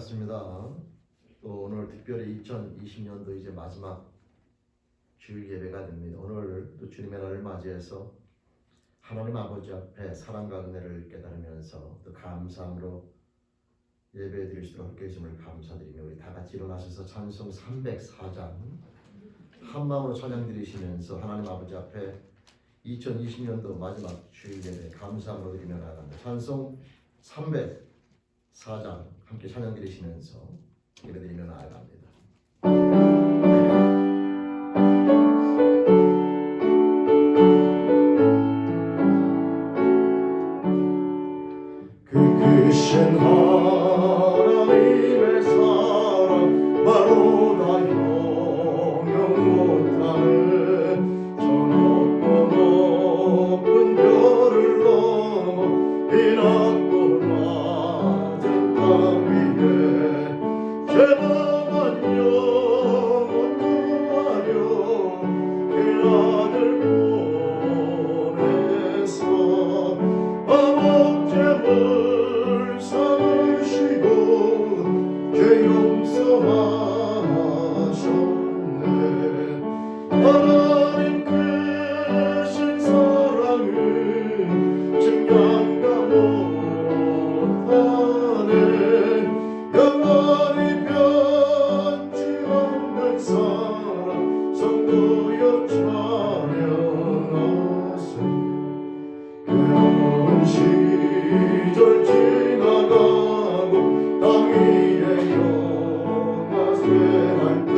반갑습니다. 또 오늘 특별히 2020년도 이제 마지막 주일 예배가 됩니다. 오늘 또 주님의 날을 맞이해서 하나님 아버지 앞에 사랑과 은혜를 깨달으면서 또 감사함으로 예배 드릴 수 있도록 함께 해주심을 감사드리며 우리 다 같이 일어나셔서 찬송 304장 한 마음으로 찬양 드리시면서 하나님 아버지 앞에 2020년도 마지막 주일 예배 감사함으로 드리며 나아갑니다. 찬송 304장 함께 찬양 드리시면서 예배 드리며 나아갑니다. 크신 하나님의 사랑 말로 다 형용 못하는 저 높고 높은 별을 넘어 이 낮고 낮은 땅 위에 죄범한 영혼 구하려 그 아들 보내서 죄물 삼으시고 죄 용서하셨네. 하나님 크신 사랑을 증명가 못하는 영원히 변치 않는 사랑 성도여 찬양하세. 괴로운 시절 지나가고 땅 위에 영화 쇠할 때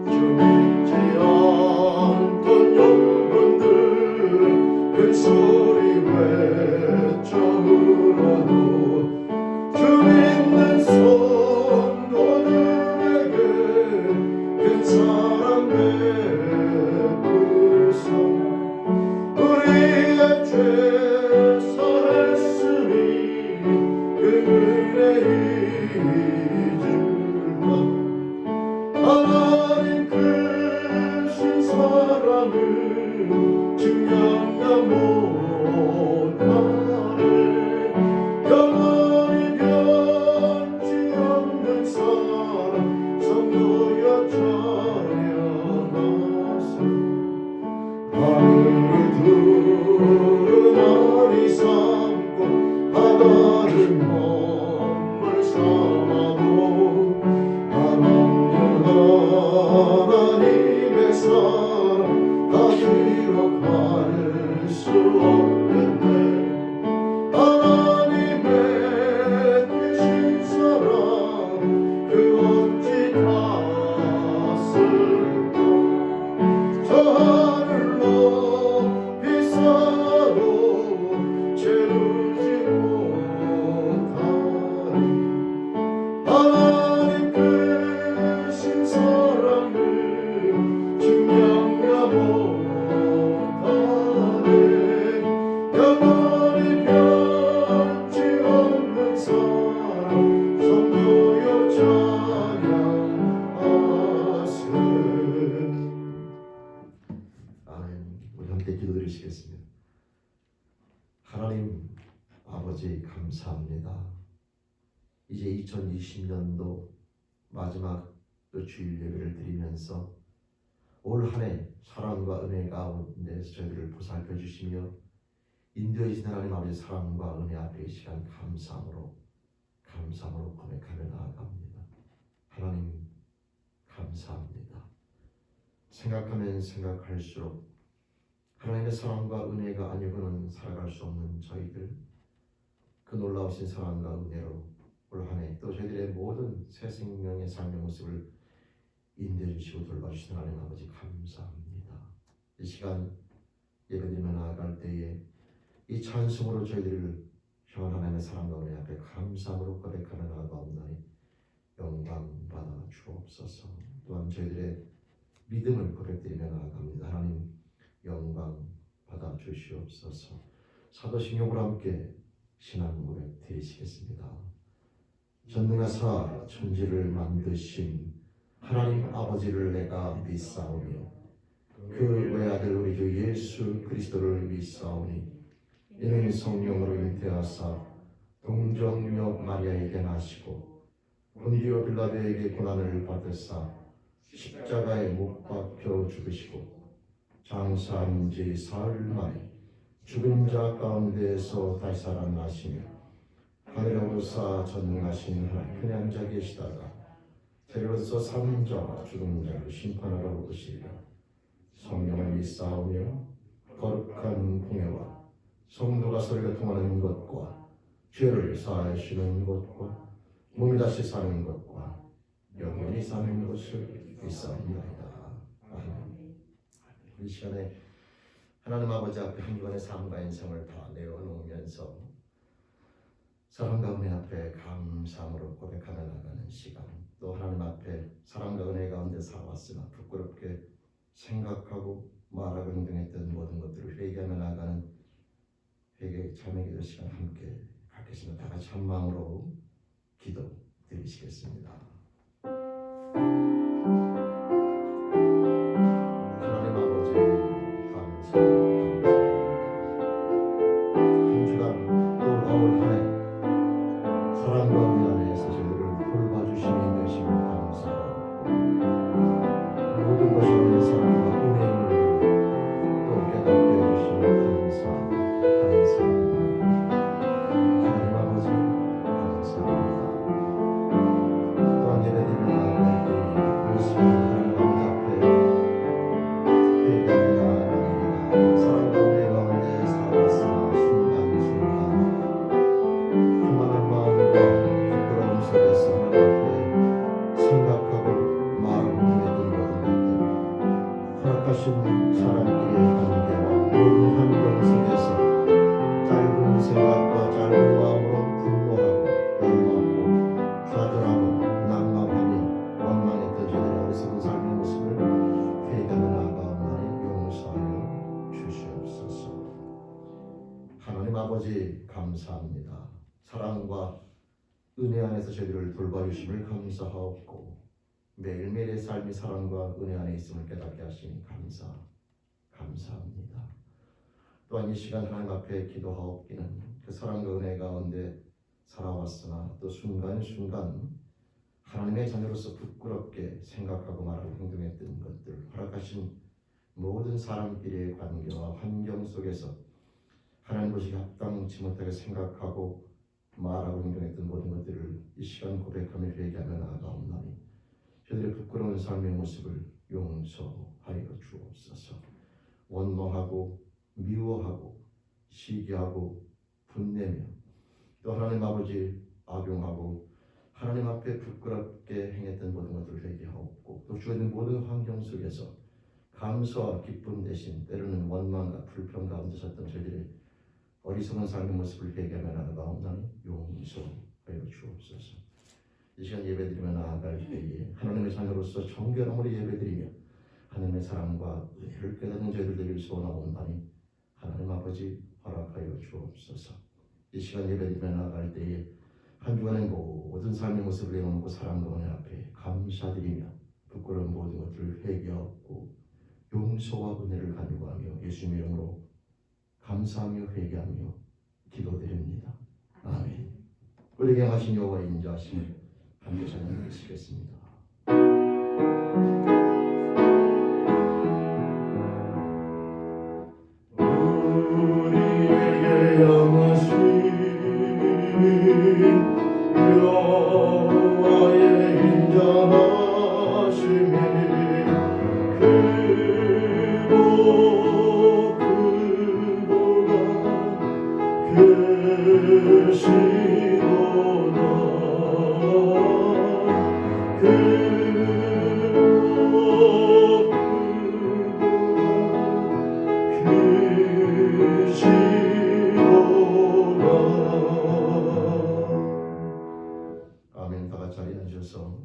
주 믿지 않던 영혼들은 큰 소리 외쳐 울어도 주 믿는 성도들에게 큰 사랑 베푸소. 우리의 죄 사했으니 그 은혜 잊을까. 하나님 크신 사랑을 증명가 못하네. 영원히 변치 않는 사랑 성도여 찬양하세. 하늘을 두루마리 삼고 바다를 먼물 삼아도 하나님 하나님의 사랑 다 기록할 수 없겠네. 하나님의 크신 사랑 그 어찌 다 쓸까. 저 하늘로 비싸도 채우지 못하니 하나님 크신 사랑을 증명가 못하네. 영원히 변치 않는 사랑 성도여 찬양하세. 아멘. 우리 함께 기도드리시겠습니다. 하나님 아버지 감사합니다. 이제 2020년도 마지막 또 주일 예배를 드리면서 올 한 해 사랑과 은혜 가운데서 저희들을 보살펴 주시며 인도해 주신 하나님 아버지 사랑과 은혜 앞에 이 시간 감사함으로 고백하며 나아갑니다. 하나님 감사합니다. 생각하면 생각할수록 하나님의 사랑과 은혜가 아니고는 살아갈 수 없는 저희들, 그 놀라우신 사랑과 은혜로 올 한 해 또 저희들의 모든 새 생명의 삶의 모습을 인도해 주시고 돌봐주신 하나님 아버지 감사합니다. 이 시간 예배드리며 나아갈 때에 이 찬송으로 저희들을 향한 하나님의 사랑과 은혜 앞에 감사함으로 고백하며 나아가옵나니 영광 받아 주옵소서. 또한 저희들의 믿음을 고백드리며 나아갑니다. 하나님 영광 받아 주시옵소서. 사도신경으로 함께 신앙 고백 드리시겠습니다. 전능하사 천지를 만드신 하나님 아버지를 내가 믿사오며 그 외아들 우리 주 예수 그리스도를 믿사오니 이는 성령으로 잉태하사 동정녀 마리아에게 나시고 본디오 빌라도에게 고난을 받으사 십자가에 못 박혀 죽으시고 장사한 지 사흘 만에 죽은 자 가운데에서 다시 살아나시며 하늘에 오르사 전능하신 하나님의 앉아 계시다가 세례로서 사는 자와 죽은 자를 심판하러 오시리라. 성령을 믿사오며 거룩한 공예와 성도가 서로가 통하는 것과 죄를 사하시는 것과 몸이 다시 사는 것과 영원히 사는 것을 믿사옵나이다. 아멘. 이 시간에 하나님 아버지 앞에 한 주간의 삶과 인생을 다 내어놓으면서 사랑과 은혜 앞에 감사함으로 고백하며 나가는 시간, 또 하나님 앞에 사랑과 은혜 가운데 살아왔으나 부끄럽게 생각하고 말하고 행동했던 모든 것들을 회개하며 나가는 회개 참회 기도 시간 함께 갖겠습니다. 다 같이 한 마음으로 기도 드리시겠습니다. 하나님 아버지 감사합니다. 한 주간 또 올 한해 사랑과 은혜 안에서 저희를 돌봐주시는 것이 감사하고 모든 것이 없는 사랑과 은혜임을 또 깨닫게 해주시니 감사합니다. 하나님 아버지 감사합니다. 또한 예배드리며 나아갈 때에 이 시간 하나님 아버지 앞에 회개하며 나아갑니다. 사랑과 은혜 가운데 살아왔으나 순간순간 교만한 마음과 부끄러움 속에서 하나님 앞에 생각하고 말하고 행했던 모든 것들, 허락하신 사람끼리의 관계와 모든 환경 속에서 짧은 생각과 짧은 마음으로 분노하고 열받고 좌절하고 난감하니 원망했던 저들의 어리석은 삶의 모습을 회개하며 나아가옵나니 용서하여 주시옵소서. 하나님 아버지 감사합니다. 사랑과 은혜 안에서 저희들을 돌봐주심을 감사하옵고 매일매일의 삶이 사랑과 은혜 안에 있음을 깨닫게 하시니 감사합니다. 또한 이 시간 하나님 앞에 기도하옵기는 그 사랑과 은혜 가운데 살아왔으나 또 순간순간 하나님의 자녀로서 부끄럽게 생각하고 말하고 행동했던 것들, 허락하신 모든 사람끼리의 관계와 환경 속에서 하나님 보시기 합당치 못하게 생각하고 말하고 행동했던 모든 것들을 이 시간 고백하며 회개하며 나아가옵나니 저들의 부끄러운 삶의 모습을 용서하여 주옵소서. 원망하고 미워하고 시기하고 분내며 또 하나님 아버지 악용하고 하나님 앞에 부끄럽게 행했던 모든 것들을 회개하옵고 또 주어진 모든 환경 속에서 감사와 기쁨 대신 때로는 원망과 불평 가운데 섰던 저희들의 어리석은 삶의 모습을 회개하며 나아가옵나니 용서하여 주옵소서. 이 시간 예배드리며 나아갈 때에 하나님의 자녀로서 정결함으로 예배드리며 하나님의 사랑과 은혜를 깨닫는 저희들 되길 소원하옵나니 하나님 아버지 허락하여 주옵소서. 이 시간 예배드리며 나아갈 때에 한 주간의 모든 삶의 모습을 내어놓고 사랑과 은혜 앞에 감사드리며 부끄러운 모든 것들을 회개하고 용서와 은혜를 간구하며 예수님의 이름으로 감사하며 회개하며 기도드립니다. 아멘. 우리에게 하신 여호와의 인자하심을 함께 찬양하시겠습니다. 우리에게 영하신 여호와의 인자하심이 아멘. 다 같이 자리에 앉으셔서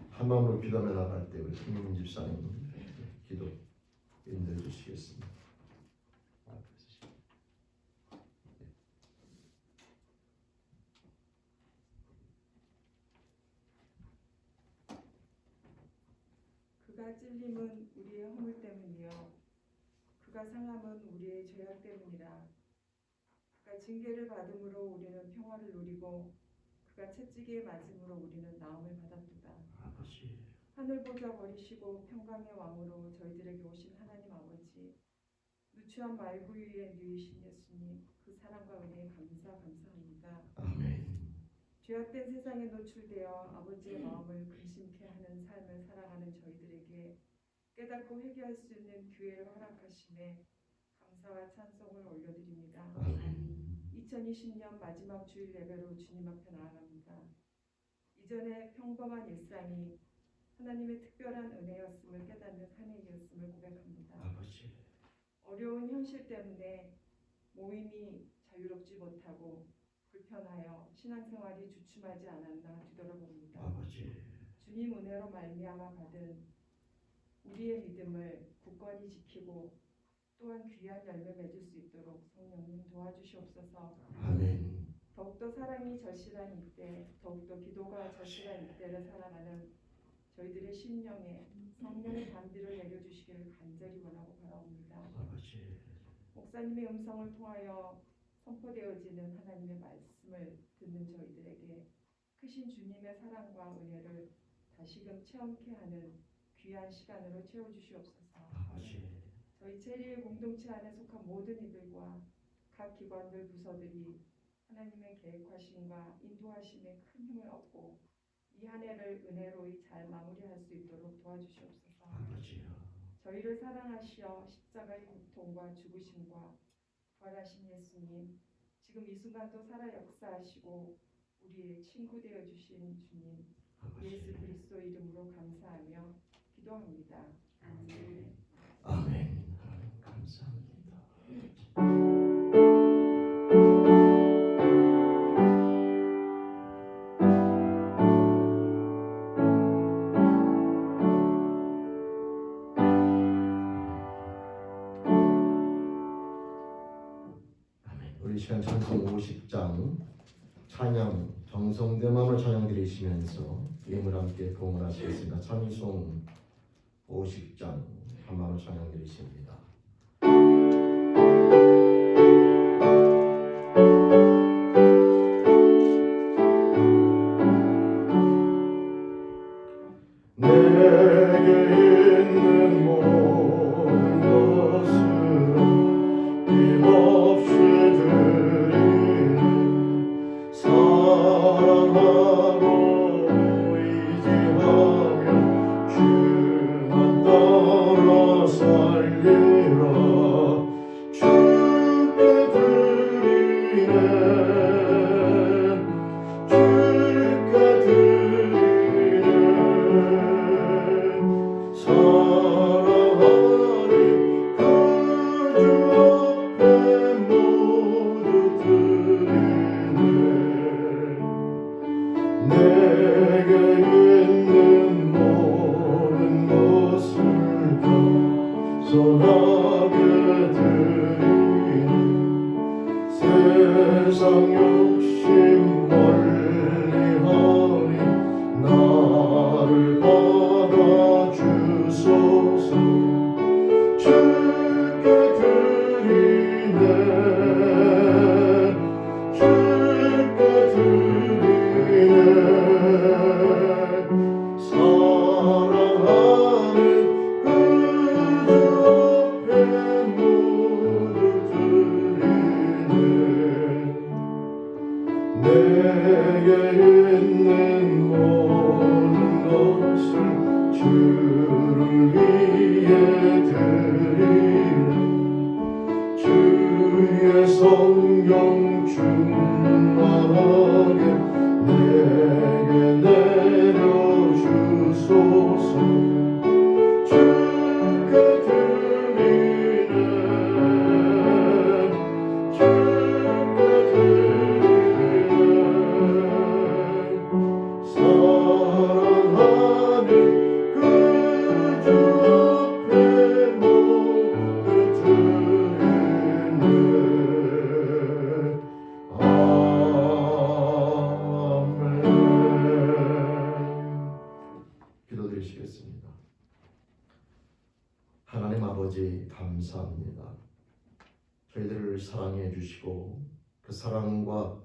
한 마음으로 기도하며 나갈 때 우리 김민 집사님 기도 인도해 주시겠습니다. 그가 찔림은 우리의 허물 때문이요 그가 상함은 우리의 죄악 때문이라. 그가 징계를 받음으로 우리는 평화를 누리고 그가 채찍에 맞음으로 우리는 나음을 받았도다. 아버지, 하늘 보좌 버리시고 평강의 왕으로 저희들에게 오신 하나님 아버지, 누추한 말구 위에 누이신 예수님, 그 사랑과 은혜에 감사합니다. 아멘. 죄악된 세상에 노출되어 아버지의 마음을 근심케 하는 삶을 살아가는 저희들에게 깨닫고 회개할 수 있는 기회를 허락하심에 감사와 찬송을 올려드립니다. 아멘. 2020년 마지막 주일 예배로 주님 앞에 나아갑니다. 이전의 평범한 일상이 하나님의 특별한 은혜였음을 깨닫는 한 해이었음을 고백합니다. 아버지, 어려운 현실 때문에 모임이 자유롭지 못하고 불편하여 신앙생활이 주춤하지 않았나 뒤돌아봅니다. 아버지, 주님 은혜로 말미암아 받은 우리의 믿음을 굳건히 지키고 또한 귀한 열매 맺을 수 있도록 성령님 도와주시옵소서. 아멘. 더욱더 사랑이 절실한 이때, 더욱더 기도가 절실한 이때를 살아가는 저희들의 심령에 성령의 담비를 내려주시기를 간절히 원하고 바라옵니다. 아버지, 목사님의 음성을 통하여 선포되어지는 하나님의 말씀을 듣는 저희들에게 크신 주님의 사랑과 은혜를 다시금 체험케 하는 귀한 시간으로 채워주시옵소서. 아버지, 저희 제1 공동체 안에 속한 모든 이들과 각 기관들 부서들이 하나님의 계획하심과 인도하심에 큰 힘을 얻고 이 한 해를 은혜로이 잘 마무리할 수 있도록 도와주시옵소서. 아버지요. 저희를 사랑하시어 십자가의 고통과 죽으심과 부활하신 예수님, 지금 이 순간도 살아 역사하시고 우리의 친구 되어 주신 주님 예수 아버지, 그리스도 이름으로 감사하며 기도합니다. 아멘. 아멘. 감사합니다. 아멘. 우리 시간 찬송 50장 찬양 정성된 마음을 찬양 드리시면서 예물 함께 봉헌하시겠습니다. 찬송 50장 한 마음을 찬양 드리십니다. 내게 있는 모든 것을 힘없이 드리는 사랑하고 의지하며 주만 따라 살리라. 주께 드리네, 주께 드리네. 사랑하니 그 주 앞에 모두 드리네. 내게 있는 모든 것을 겸손하게 드리네. 세상 욕심 멀리하니 나를 받아주소서. 주께 드리네, 주께 드리네. 사랑하는 그 주 앞에 모두 드리네. 내게 있는 모든 것을 주를 위해 드리네. 주의 성령 충만하게 내게 내려주소서. 주께 드리네, 주께 드리네. 사랑하는 그 주 앞에 모두 드리네. 아멘. 기도드리시겠습니다. 하나님 아버지 감사합니다. 저희들을 사랑해 주시고 그 사랑과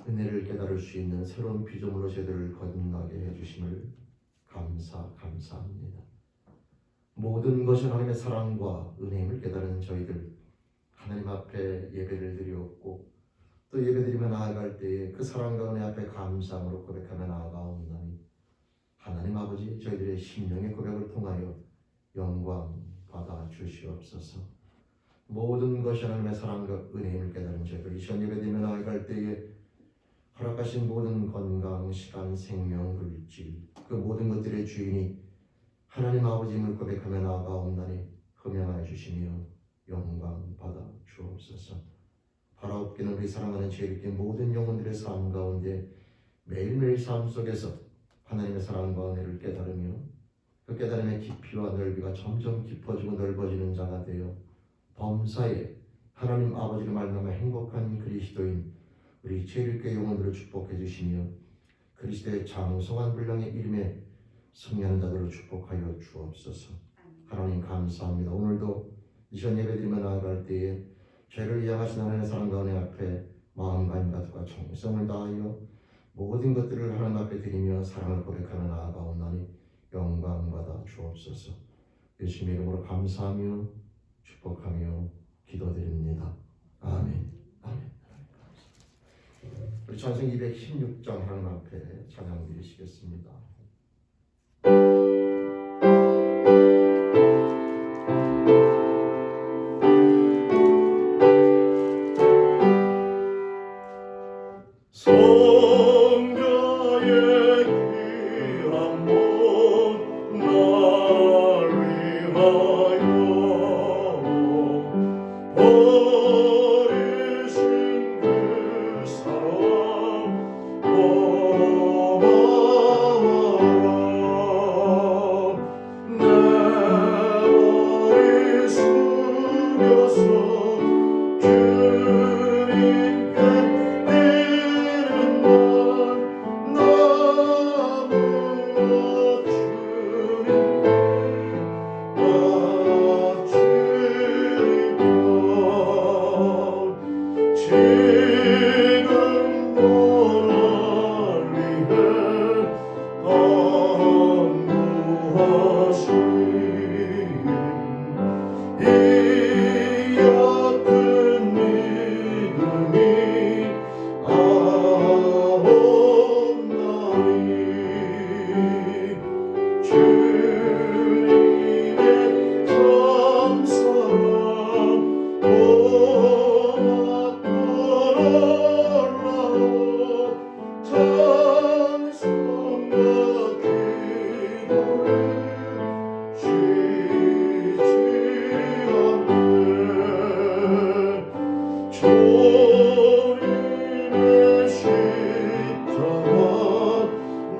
은혜를 깨달을 수 있는 새로운 피조물로 저희들을 거듭나게 해주심을 감사합니다. 모든 것이 하나님의 사랑과 은혜임을 깨달은 저희들 하나님 앞에 예배를 드리었고 또 예배드리며 나아갈 때에 그 사랑과 은혜 앞에 감사함으로 고백하며 나아가옵나니 하나님 아버지 저희들의 심령의 고백을 통하여 영광 받아 주시옵소서. 모든 것이 하나님의 사랑과 은혜임을 깨달은 저희들 이 시간 예배드리며 나아갈 때에 허락하신 모든 건강, 시간, 생명, 물질 그 모든 것들의 주인이 하나님 아버지임을 고백하며 나아가옵나니 흠양하여 주시며 영광 받아 주옵소서. 바라옵기는 우리 사랑하는 죄인께 모든 영혼들의 삶 가운데 매일매일 삶 속에서 하나님의 사랑과 은혜를 깨달으며 그 깨달음의 깊이와 넓이가 점점 깊어지고 넓어지는 자가 되어 범사에 하나님 아버지를 말미암아 행복한 그리스도인 우리 죄인께 영혼들을 축복해 주시며 그리스도의 장성한 분량의 이름에 승리하는 자들을 축복하여 주옵소서. 하나님 감사합니다. 오늘도 이 시간 예배드리며 나아갈 때에 죄를 이해하신 하나님의 사랑과 은혜 앞에 마음과 힘과 정성을 다하여 모든 것들을 하나님 앞에 드리며 사랑을 고백하며 나아가옵나니 영광받아 주옵소서. 예수님의 이름으로 감사하며 축복하며 기도드립니다. 아멘. 아멘. 우리 찬송 216장 하나님 앞에 찬양 드리시겠습니다. 성자의 귀한 몸 날 위하여 버리신 그 사랑 고마워라. 내 머리 숙여서 주님께 주님의 십자가 나머지로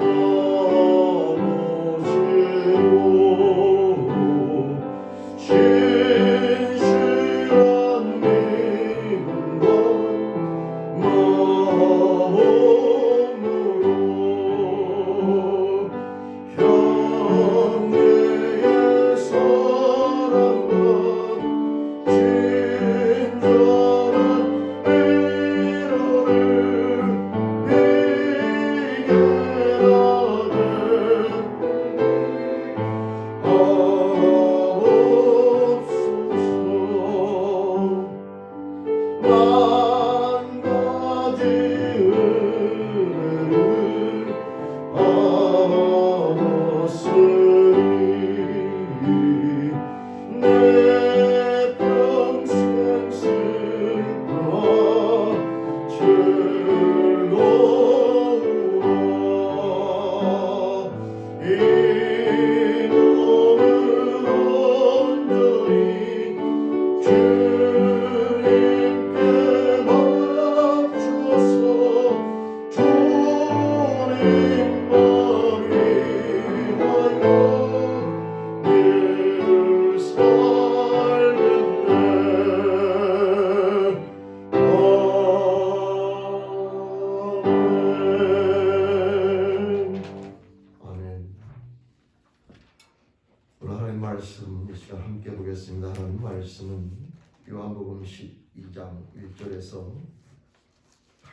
신실한 믿음과 마음으로 형제의 사랑과 친절한 위로를 이겨나는 하옵소서. 만 가지 은혜를 받았으니 내 평생 슬퍼 즐거우라. 이 몸을 온전히 주님께 맞추어서 주님만 위하여 늘 살겠네. 아멘. 아멘. 오늘 하나님 말씀 이 시간 함께 보겠습니다. 하나님 말씀은 요한복음 12장 1절에서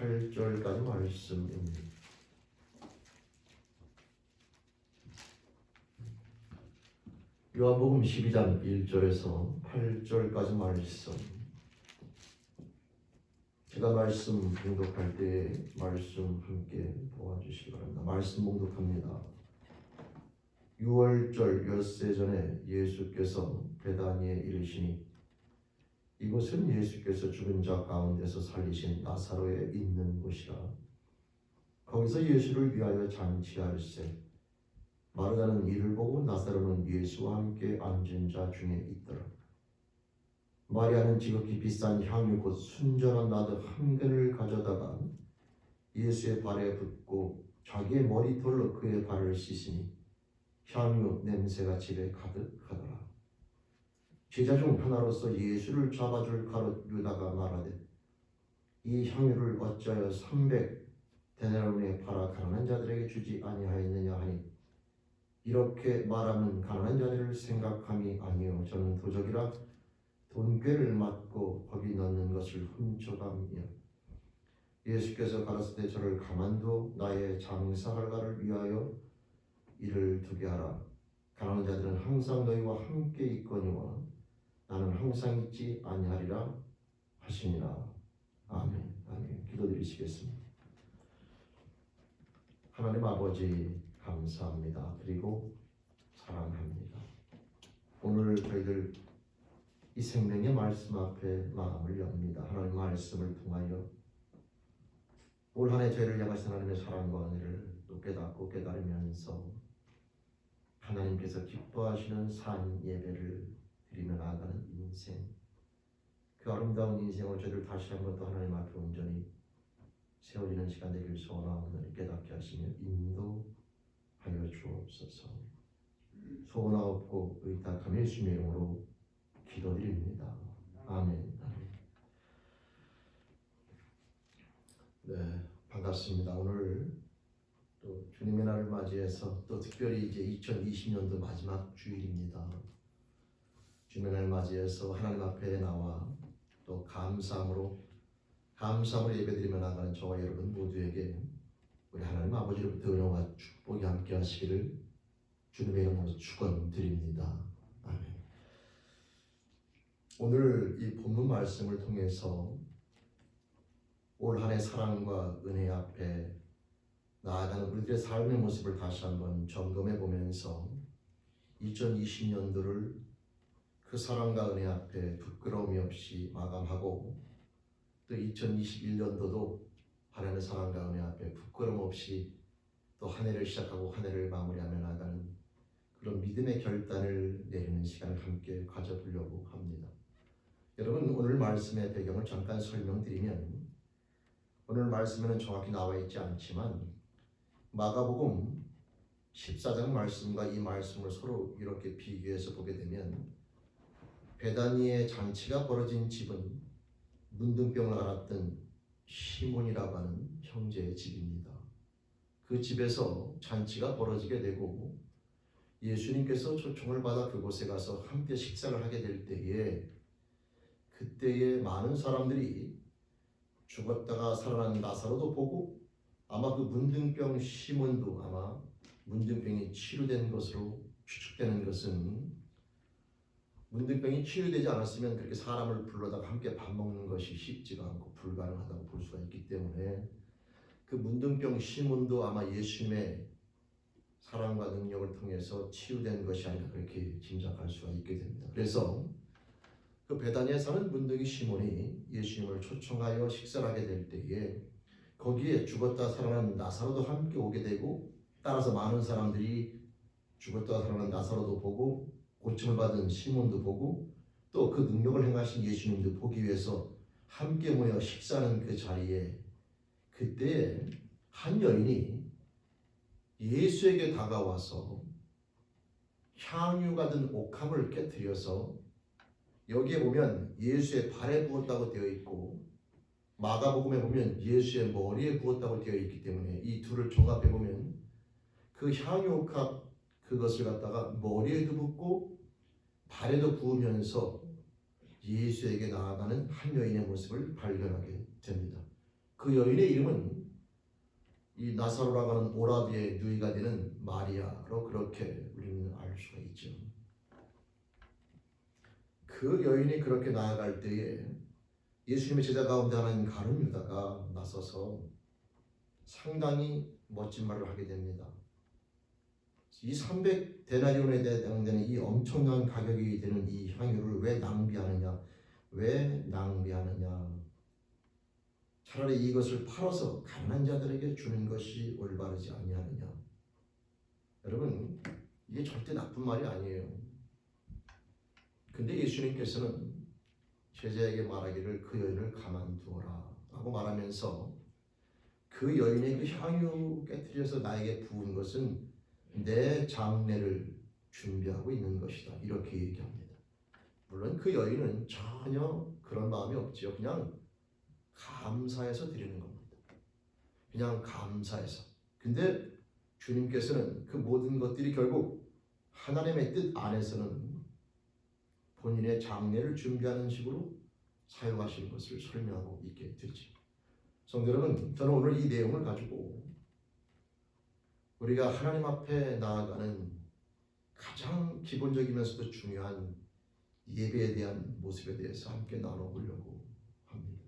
8절까지 말씀입니다. 요한복음 12장 1절에서 8절까지 말씀. 제가 말씀 봉독할 때 말씀 함께 도와주시기 바랍니다. 말씀 봉독합니다. 6월절 엿새 전에 예수께서 베다니에 이르시니 이곳은 예수께서 죽은 자 가운데서 살리신 나사로에 있는 곳이라. 거기서 예수를 위하여 잔치할세. 마르다는 이를 보고 나사로는 예수와 함께 앉은 자 중에 있더라. 마리아는 지극히 비싼 향유 곧 순전한 나드 한 근을 가져다가 예수의 발에 붓고 자기의 머리털로 그의 발을 씻으니 향유 냄새가 집에 가득하더라. 제자 중 하나로서 예수를 잡아줄 가롯 유다가 말하되 이 향유를 어찌하여 300데나리온에 팔아 가난한 자들에게 주지 아니하였느냐 하니 이렇게 말하면 가난한 자들을 생각함이 아니요 저는 도적이라 돈꾀를 맞고 거기 넣는 것을 훔쳐가며 예수께서 가라사대 저를 가만두어 나의 장사할 날을 위하여 이를 두게 하라. 가난한 자들은 항상 너희와 함께 있거니와 나는 항상 있지 아니하리라 하시니라. 아멘. 아멘. 기도드리시겠습니다. 하나님 아버지 감사합니다. 그리고 사랑합니다. 오늘 저희들 이 생명의 말씀 앞에 마음을 엽니다. 하나님 말씀을 통하여 올 한 해 저희를 향하신 하나님의 사랑과 은혜를 또 깨닫고 깨달으면서 하나님께서 기뻐하시는 산 예배를 드리며 나아가는 인생, 그 아름다운 인생을 저희들 다시 한번 또 하나님 앞에 온전히 세워지는 시간 되길 소원하오니 깨닫게 하시며 인도하여 주옵소서. 소원하옵고 의탁하며 예수님의 이름으로 기도드립니다. 아멘. 네, 반갑습니다. 오늘 또 주님의 날을 맞이해서 또 특별히 이제 2020년도 마지막 주일입니다. 주님의 날 맞이해서 하나님 앞에 나와 또 감사함으로 예배드리며 나가는 저와 여러분 모두에게 우리 하나님 아버지로부터 은혜와 축복이 함께 하시기를 주님의 이름으로 축원드립니다. 아멘. 오늘 이 본문 말씀을 통해서 올 한 해 사랑과 은혜 앞에 나아가는 우리들의 삶의 모습을 다시 한번 점검해 보면서 2020년도를 그 사랑과 은혜 앞에 부끄러움이 없이 마감하고 또 2021년도도 하나님의 사랑과 은혜 앞에 부끄러움 없이 또 한 해를 시작하고 한 해를 마무리하며 나가는 그런 믿음의 결단을 내리는 시간을 함께 가져보려고 합니다. 여러분, 오늘 말씀의 배경을 잠깐 설명드리면 오늘 말씀에는 정확히 나와 있지 않지만 마가복음 14장 말씀과 이 말씀을 서로 이렇게 비교해서 보게 되면 베다니의 잔치가 벌어진 집은 문둥병을 앓았던 시몬이라고 하는 형제의 집입니다. 그 집에서 잔치가 벌어지게 되고 예수님께서 초청을 받아 그곳에 가서 함께 식사를 하게 될 때에 그때에 많은 사람들이 죽었다가 살아난 나사로도 보고 아마 그 문둥병 시몬도 아마 문둥병이 치료된 것으로 추측되는 것은 문둥병이 치유되지 않았으면 그렇게 사람을 불러다가 함께 밥 먹는 것이 쉽지가 않고 불가능하다고 볼 수가 있기 때문에 그 문둥병 시몬도 아마 예수님의 사랑과 능력을 통해서 치유된 것이 아닌가 그렇게 짐작할 수가 있게 됩니다. 그래서 그 베다니에 사는 문둥이 시몬이 예수님을 초청하여 식사를 하게 될 때에 거기에 죽었다 살아난 나사로도 함께 오게 되고 따라서 많은 사람들이 죽었다 살아난 나사로도 보고 고침을 받은 시몬도 보고 또 그 능력을 행하신 예수님도 보기 위해서 함께 모여 식사하는 그 자리에 그때 한 여인이 예수에게 다가와서 향유가 든 옥합을 깨뜨려서 여기에 보면 예수의 발에 부었다고 되어 있고 마가복음에 보면 예수의 머리에 부었다고 되어 있기 때문에 이 둘을 종합해 보면 그 향유옥합 그것을 갖다가 머리에도 붓고 발에도 부으면서 예수에게 나아가는 한 여인의 모습을 발견하게 됩니다. 그 여인의 이름은 이 나사로라고 하는 오라비의 누이가 되는 마리아로 그렇게 우리는 알 수가 있죠. 그 여인이 그렇게 나아갈 때에 예수님의 제자 가운데 하나인 가룟 유다가 나서서 상당히 멋진 말을 하게 됩니다. 이 300데나리온에 해당되는 이 엄청난 가격이 되는 이 향유를 왜 낭비하느냐? 왜 낭비하느냐? 차라리 이것을 팔아서 가난한 자들에게 주는 것이 올바르지 아니하느냐? 여러분, 이게 절대 나쁜 말이 아니에요. 근데 예수님께서는 제자에게 말하기를 그 여인을 가만두어라 라고 말하면서 그 여인의 그 향유 깨뜨려서 나에게 부은 것은 내 장례를 준비하고 있는 것이다, 이렇게 얘기합니다. 물론 그 여인은 전혀 그런 마음이 없지요. 그냥 감사해서 드리는 겁니다. 그냥 감사해서. 근데 주님께서는 그 모든 것들이 결국 하나님의 뜻 안에서는 본인의 장례를 준비하는 식으로 사용하신 것을 설명하고 있게 되죠. 성도 여러분, 저는 오늘 이 내용을 가지고 우리가 하나님 앞에 나아가는 가장 기본적이면서도 중요한 예배에 대한 모습에 대해서 함께 나눠보려고 합니다.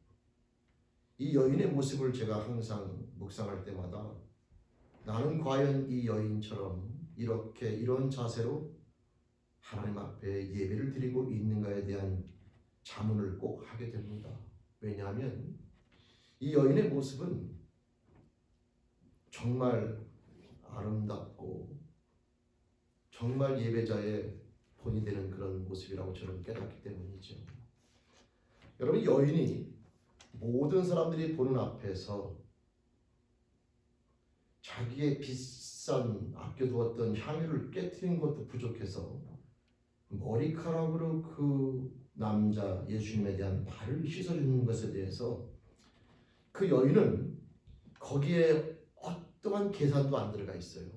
이 여인의 모습을 제가 항상 묵상할 때마다 나는 과연 이 여인처럼 이런 자세로 하나님 앞에 예배를 드리고 있는가에 대한 자문을 꼭 하게 됩니다. 왜냐하면 이 여인의 모습은 정말 아름답고 정말 예배자의 본이 되는 그런 모습이라고 저는 깨닫기 때문이죠. 여러분, 여인이 모든 사람들이 보는 앞에서 자기의 비싼 아껴두었던 향유를 깨트린 것도 부족해서 머리카락으로 그 남자 예수님에 대한 발을 씻어주는 것에 대해서 그 여인은 거기에 어떠한 계산도 안 들어가 있어요.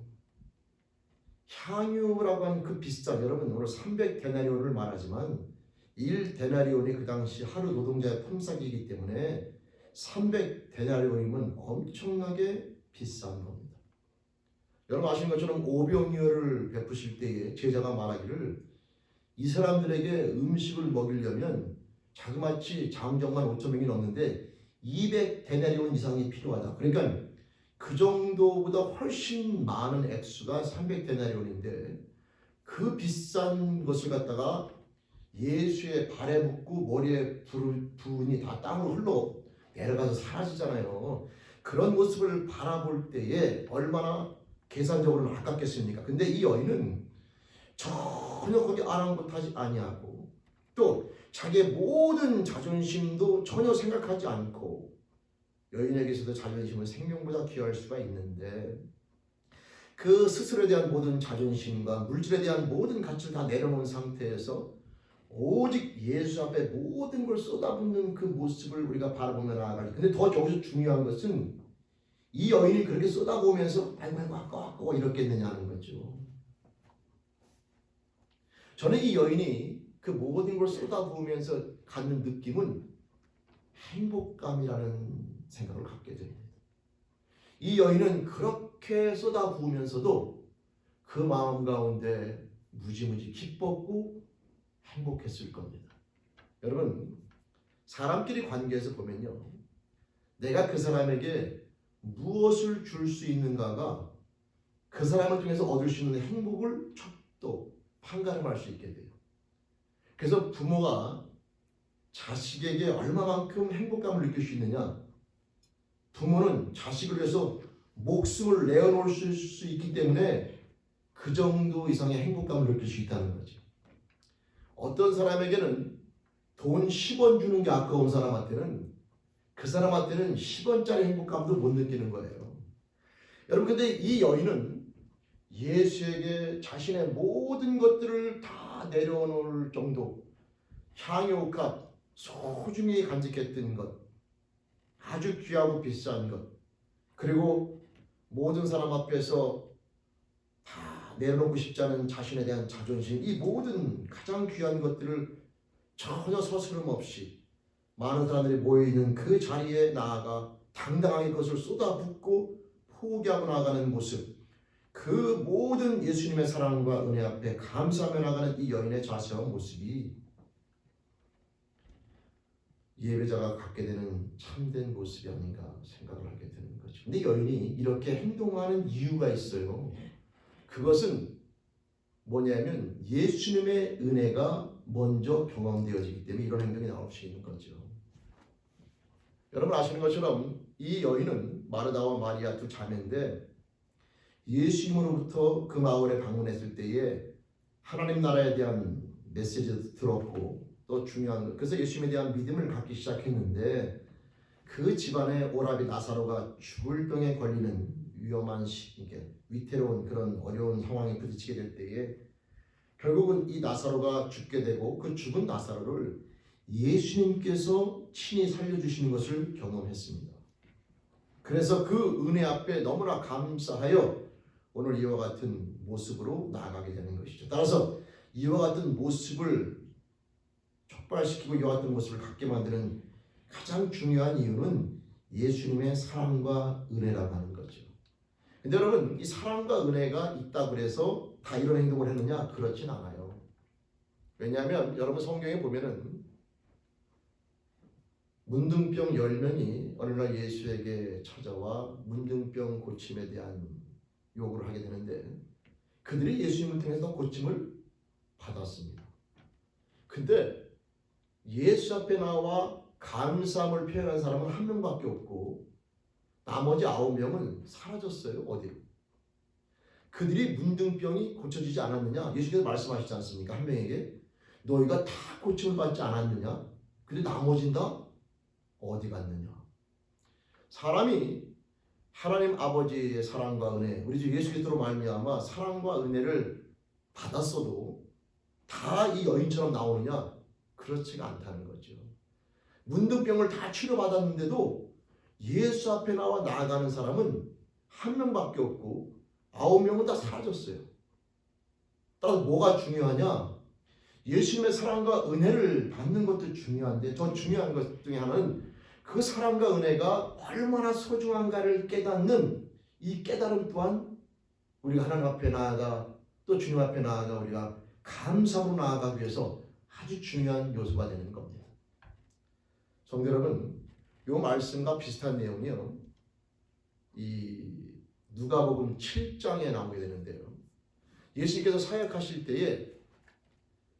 향유라고 하는 그 비싼, 여러분 오늘 300데나리온을 말하지만 1데나리온이 그 당시 하루 노동자의 품삯이기 때문에 300데나리온이면 엄청나게 비싼 겁니다. 여러분 아시는 것처럼 오병이어를 베푸실 때에 제자가 말하기를 이 사람들에게 음식을 먹이려면 자그마치 장정만 5,000명이 넘는데 200데나리온 이상이 필요하다. 그러니까 그 정도보다 훨씬 많은 액수가 300데나리온인데 그 비싼 것을 갖다가 예수의 발에 묻고 머리에 부은이 다 땅으로 흘러 내려가서 사라지잖아요. 그런 모습을 바라볼 때에 얼마나 계산적으로는 아깝겠습니까? 근데 이 여인은 전혀 거기 아랑곳하지 아니하고 또 자기의 모든 자존심도 전혀 생각하지 않고, 여인에게서도 자존심은 생명보다 귀할 수가 있는데 그 스스로에 대한 모든 자존심과 물질에 대한 모든 가치를 다 내려놓은 상태에서 오직 예수 앞에 모든 걸 쏟아붓는 그 모습을 우리가 바라보며 나아가지. 근데 더 여기서 중요한 것은 이 여인이 그렇게 쏟아부으면서 아이고 아까워 이렇겠느냐는 거죠. 저는 이 여인이 그 모든 걸 쏟아부으면서 갖는 느낌은 행복감이라는 생각을 갖게 됩니다. 이 여인은 그렇게 쏟아부으면서도 그 마음 가운데 무지무지 기뻤고 행복했을 겁니다. 여러분, 사람끼리 관계에서 보면요, 내가 그 사람에게 무엇을 줄 수 있는가가 그 사람을 통해서 얻을 수 있는 행복을 또 판가름할 수 있게 돼요. 그래서 부모가 자식에게 얼마만큼 행복감을 느낄 수 있느냐, 부모는 자식을 위해서 목숨을 내어놓을 수 있기 때문에 그 정도 이상의 행복감을 느낄 수 있다는 거죠. 어떤 사람에게는 돈 10원 주는 게 아까운 사람한테는 그 사람한테는 10원짜리 행복감도 못 느끼는 거예요. 여러분, 근데 이 여인은 예수에게 자신의 모든 것들을 다 내려놓을 정도 향유값 소중히 간직했던 것, 아주 귀하고 비싼 것, 그리고 모든 사람 앞에서 다 내려놓고 싶지 않은 자신에 대한 자존심, 이 모든 가장 귀한 것들을 전혀 서스름 없이 많은 사람들이 모여있는 그 자리에 나아가 당당하게 그것을 쏟아붓고 포기하고 나가는 모습, 그 모든 예수님의 사랑과 은혜 앞에 감사하며 나가는 이 여인의 자세와 모습이 예배자가 갖게 되는 참된 모습이 아닌가 생각을 하게 되는 거죠. 근데 여인이 이렇게 행동하는 이유가 있어요. 그것은 뭐냐면 예수님의 은혜가 먼저 경험되어지기 때문에 이런 행동이 나올 수 있는 거죠. 여러분 아시는 것처럼 이 여인은 마르다와 마리아 두 자매인데 예수님으로부터 그 마을에 방문했을 때에 하나님 나라에 대한 메시지도 들었고 또 중요한 것, 그래서 예수님에 대한 믿음을 갖기 시작했는데 그 집안에 오라비 나사로가 죽을 병에 걸리는 위험한 시기에 위태로운 그런 어려운 상황에 부딪히게 될 때에 결국은 이 나사로가 죽게 되고 그 죽은 나사로를 예수님께서 친히 살려주시는 것을 경험했습니다. 그래서 그 은혜 앞에 너무나 감사하여 오늘 이와 같은 모습으로 나아가게 되는 것이죠. 따라서 이와 같은 모습을 촉발시키고 이와 같은 모습을 갖게 만드는 가장 중요한 이유는 예수님의 사랑과 은혜라고 하는 거죠. 근데 여러분 이 사랑과 은혜가 있다고 해서 다 이런 행동을 했느냐? 그렇진 않아요. 왜냐하면 여러분 성경에 보면은 문둥병 10명이 어느 날 예수에게 찾아와 문둥병 고침에 대한 요구를 하게 되는데 그들이 예수님을 통해서 고침을 받았습니다. 근데 예수 앞에 나와 감사함을 표현한 사람은 한 명밖에 없고 나머지 9명은 사라졌어요. 어디로? 그들이 문둥병이 고쳐지지 않았느냐? 예수께서 말씀하시지 않습니까? 한 명에게 너희가 다 고침을 받지 않았느냐? 근데 나머지는 다 어디 갔느냐? 사람이 하나님 아버지의 사랑과 은혜, 우리 주 예수 그리스도로 말미암아 사랑과 은혜를 받았어도 다 이 여인처럼 나오느냐? 그렇지가 않다는 거죠. 문둥병을 다 치료받았는데도 예수 앞에 나와 나아가는 사람은 한 명밖에 없고 9명은 다 사라졌어요. 따라서 뭐가 중요하냐? 예수님의 사랑과 은혜를 받는 것도 중요한데 더 중요한 것 중에 하나는 그 사랑과 은혜가 얼마나 소중한가를 깨닫는 이 깨달음 또한 우리가 하나님 앞에 나아가 또 주님 앞에 나아가 우리가 감사로 나아가기 위해서 아주 중요한 요소가 되는 겁니다. 성도 여러분, 이 말씀과 비슷한 내용이요. 이 누가복음 7장에 나오게 되는데요. 예수님께서 사역하실 때에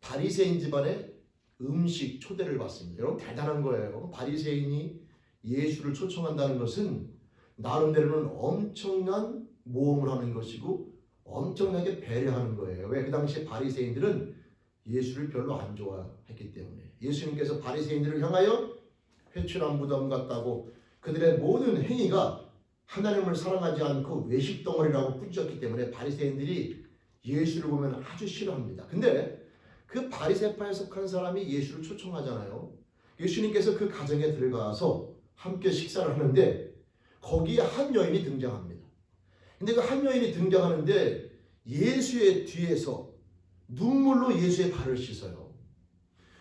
바리새인 집안에 음식 초대를 받습니다. 여러분 대단한 거예요. 바리새인이 예수를 초청한다는 것은 나름대로는 엄청난 모험을 하는 것이고 엄청나게 배려하는 거예요. 왜? 그 당시에 바리새인들은 예수를 별로 안 좋아했기 때문에 예수님께서 바리새인들을 향하여 회초랑 무덤 같다고 그들의 모든 행위가 하나님을 사랑하지 않고 외식 덩어리라고 꾸짖었기 때문에 바리새인들이 예수를 보면 아주 싫어합니다. 근데 그 바리새파에 속한 사람이 예수를 초청하잖아요. 예수님께서 그 가정에 들어가서 함께 식사를 하는데 거기에 한 여인이 등장합니다. 근데 그 한 여인이 등장하는데 예수의 뒤에서 눈물로 예수의 발을 씻어요.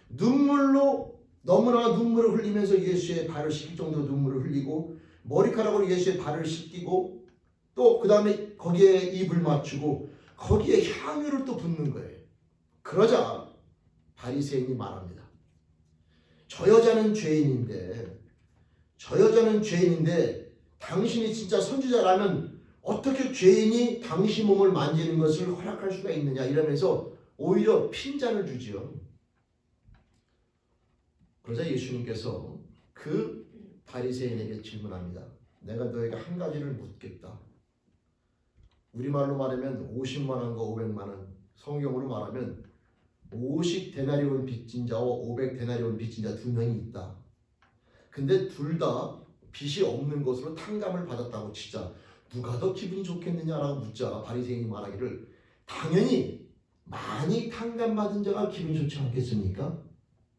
눈물로 너무나 눈물을 흘리면서 예수의 발을 씻길 정도로 눈물을 흘리고 머리카락으로 예수의 발을 씻기고 또 그 다음에 거기에 입을 맞추고 거기에 향유를 또 붓는 거예요. 그러자 바리새인이 말합니다. 저 여자는 죄인인데 당신이 진짜 선지자라면 어떻게 죄인이 당신 몸을 만지는 것을 허락할 수가 있느냐 이러면서 오히려 핀잔을 주지요. 그러자 예수님께서 그 바리새인에게 질문합니다. 내가 너에게 한 가지를 묻겠다. 우리말로 말하면 50만 원과 500만 원, 성경으로 말하면 50데나리온 빚진 자와 500데나리온 빚진 자 두 명이 있다. 근데 둘 다 빚이 없는 것으로 탕감을 받았다고 치자 누가 더 기분이 좋겠느냐라고 묻자 바리새인이 말하기를 당연히 많이 탕감받은 자가 기분이 좋지 않겠습니까?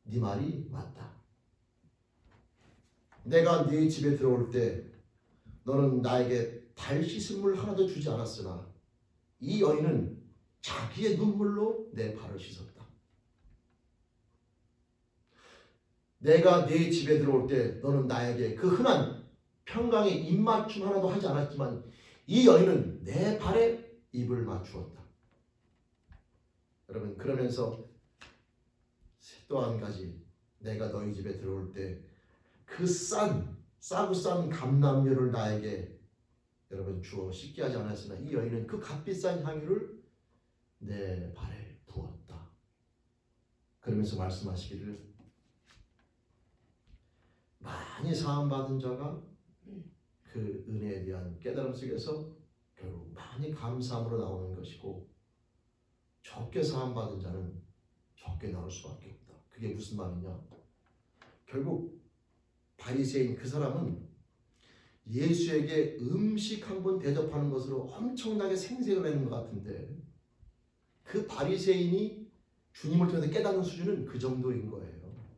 네 말이 맞다. 내가 네 집에 들어올 때 너는 나에게 발 씻을 물 하나도 주지 않았으나 이 여인은 자기의 눈물로 내 발을 씻었다. 내가 네 집에 들어올 때 너는 나에게 그 흔한 평강에 입맞춤 하나도 하지 않았지만 이 여인은 내 발에 입을 맞추었다. 여러분, 그러면서 또 한 가지, 내가 너희 집에 들어올 때 그 싸고 싼 감람유를 나에게 여러분 주어 씻게 하지 않았으나 이 여인은 그 값비싼 향유를 내 발에 부었다. 그러면서 말씀하시기를, 많이 사함받은 자가 그 은혜에 대한 깨달음 속에서 결국 많이 감사함으로 나오는 것이고, 적게 사함받은 자는 적게 나올 수밖에 없다. 그게 무슨 말이냐? 결국 바리새인 그 사람은 예수에게 음식 한 번 대접하는 것으로 엄청나게 생색을 내는 것 같은데, 그 바리새인이 주님을 통해서 깨닫는 수준은 그 정도인 거예요.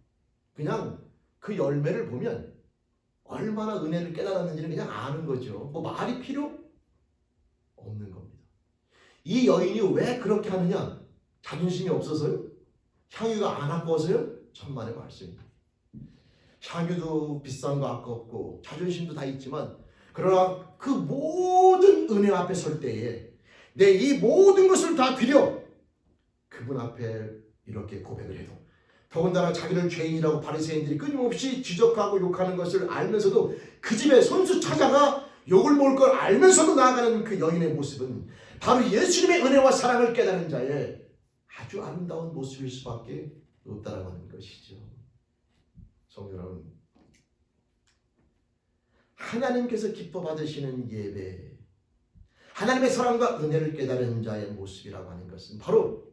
그냥 그 열매를 보면 얼마나 은혜를 깨달았는지는 그냥 아는 거죠. 뭐 말이 필요 없는 겁니다. 이 여인이 왜 그렇게 하느냐? 자존심이 없어서요? 향유가 안 아까워서요? 천만의 말씀입니다. 향유도 비싼 거 아깝고 자존심도 다 있지만, 그러나 그 모든 은혜 앞에 설 때에 내 이 모든 것을 다 드려 그분 앞에 이렇게 고백을 해도, 더군다나 자기를 죄인이라고 바리새인들이 끊임없이 지적하고 욕하는 것을 알면서도 그 집에 손수 찾아가 욕을 먹을 걸 알면서도 나아가는 그 여인의 모습은 바로 예수님의 은혜와 사랑을 깨달은 자의 아주 아름다운 모습일 수밖에 없다라고 하는 것이죠. 성도 여러분, 하나님께서 기뻐 받으시는 예배, 하나님의 사랑과 은혜를 깨달은 자의 모습이라고 하는 것은 바로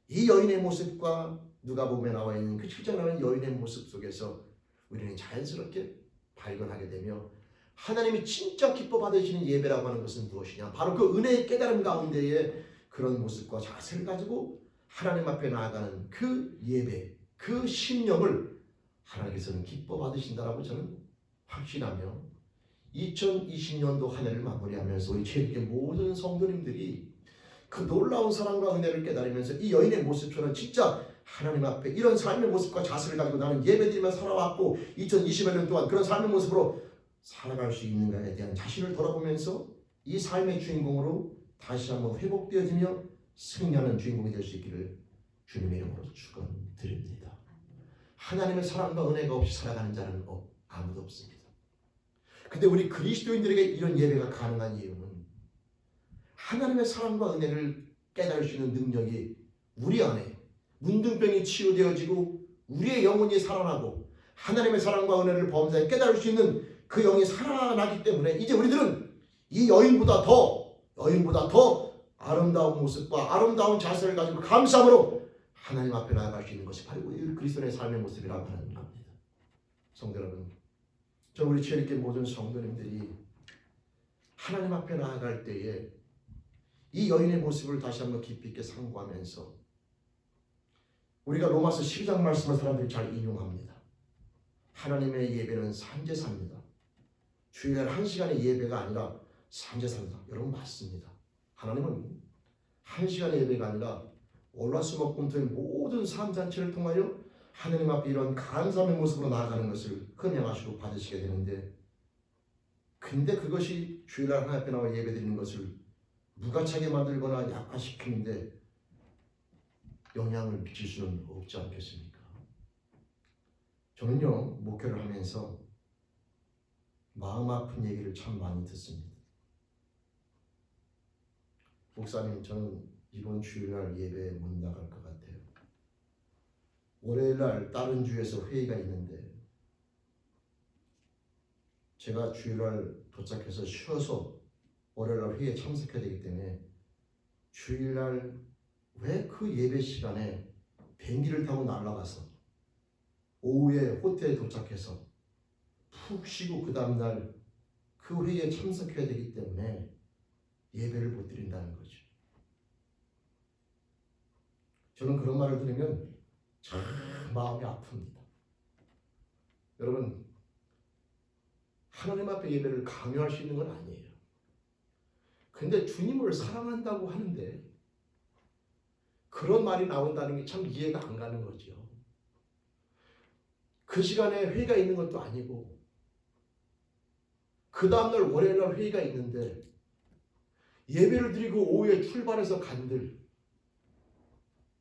이 여인의 모습과 누가복음에 나와 있는 그 7장에 나와 있는 여인의 모습 속에서 우리는 자연스럽게 발견하게 되며, 하나님이 진짜 기뻐 받으시는 예배라고 하는 것은 무엇이냐? 바로 그 은혜의 깨달음 가운데에 그런 모습과 자세를 가지고 하나님 앞에 나아가는 그 예배, 그 심령을 하나님께서는 기뻐 받으신다라고 저는 확신하며, 2020년도 한 해를 마무리하면서 우리 체육계 모든 성도님들이 그 놀라운 사랑과 은혜를 깨달으면서 이 여인의 모습처럼 진짜 하나님 앞에 이런 삶의 모습과 자세를 가지고 나는 예배드리며 살아왔고 2020년 동안 그런 삶의 모습으로 살아갈 수 있는가에 대한 자신을 돌아보면서 이 삶의 주인공으로 다시 한번 회복되어지며 승리하는 주인공이 될 수 있기를 주님의 이름으로 축원드립니다. 하나님의 사랑과 은혜가 없이 살아가는 자는 아무도 없습니다. 근데 우리 그리스도인들에게 이런 예배가 가능한 이유는 하나님의 사랑과 은혜를 깨달을 수 있는 능력이 우리 안에 문둥병이 치유되어지고 우리의 영혼이 살아나고 하나님의 사랑과 은혜를 범사에 깨달을 수 있는 그 영이 살아나기 때문에 이제 우리들은 이 여인보다 더 아름다운 모습과 아름다운 자세를 가지고 감사함으로 하나님 앞에 나아갈 수 있는 것이 바로 우리 그리스도의 삶의 모습이라고 하는 겁니다. 성도 여러분, 저 우리 주일께 모든 성도님들이 하나님 앞에 나아갈 때에 이 여인의 모습을 다시 한번 깊이 있게 상고하면서, 우리가 로마서 12장 말씀을 사람들이 잘 인용합니다. 하나님의 예배는 산제사입니다. 주일날 1시간의 예배가 아니라 산제사입니다. 여러분 맞습니다. 하나님은 1시간의 예배가 아니라 월화수목금토의 모든 삶 자체를 통하여 하나님 앞에 이런 감사의 모습으로 나아가는 것을 흠양하시고 받으시게 되는데, 근데 그것이 주일날 하나님 앞에 나와 예배드리는 것을 무가차게 만들거나 약화시키는데 영향을 미칠 수는 없지 않겠습니까? 저는요, 목회를 하면서 마음 아픈 얘기를 참 많이 듣습니다. 목사님, 저는 이번 주일날 예배에 못 나갈 것 같아요. 월요일날 다른 주에서 회의가 있는데 제가 주일날 도착해서 쉬어서 월요일날 회의에 참석해야 되기 때문에 주일날 왜 그 예배 시간에 비행기를 타고 날아가서 오후에 호텔에 도착해서 푹 쉬고 그 다음날 그 회의에 참석해야 되기 때문에 예배를 못 드린다는 거죠. 저는 그런 말을 들으면 참 마음이 아픕니다. 여러분, 하나님 앞에 예배를 강요할 수 있는 건 아니에요. 근데 주님을 사랑한다고 하는데 그런 말이 나온다는 게 참 이해가 안 가는 거죠. 그 시간에 회의가 있는 것도 아니고 그 다음날 월요일날 회의가 있는데 예배를 드리고 오후에 출발해서 간들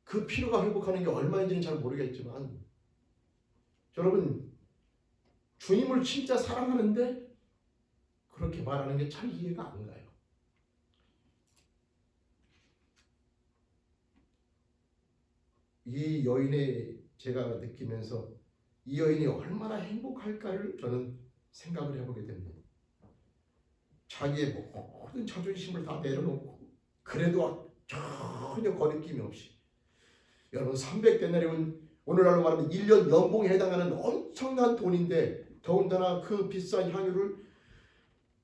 그 피로가 회복하는 게 얼마인지는 잘 모르겠지만 여러분 주님을 진짜 사랑하는데 그렇게 말하는 게 잘 이해가 안 가요. 이 여인의 제가 느끼면서 이 여인이 얼마나 행복할까를 저는 생각을 해보게 됩니다. 자기의 모든 자존심을 다 내려놓고 그래도 전혀 거리낌이 없이 여러분 300데나리온 오늘날로 말하면 1년 연봉에 해당하는 엄청난 돈인데 더군다나 그 비싼 향유를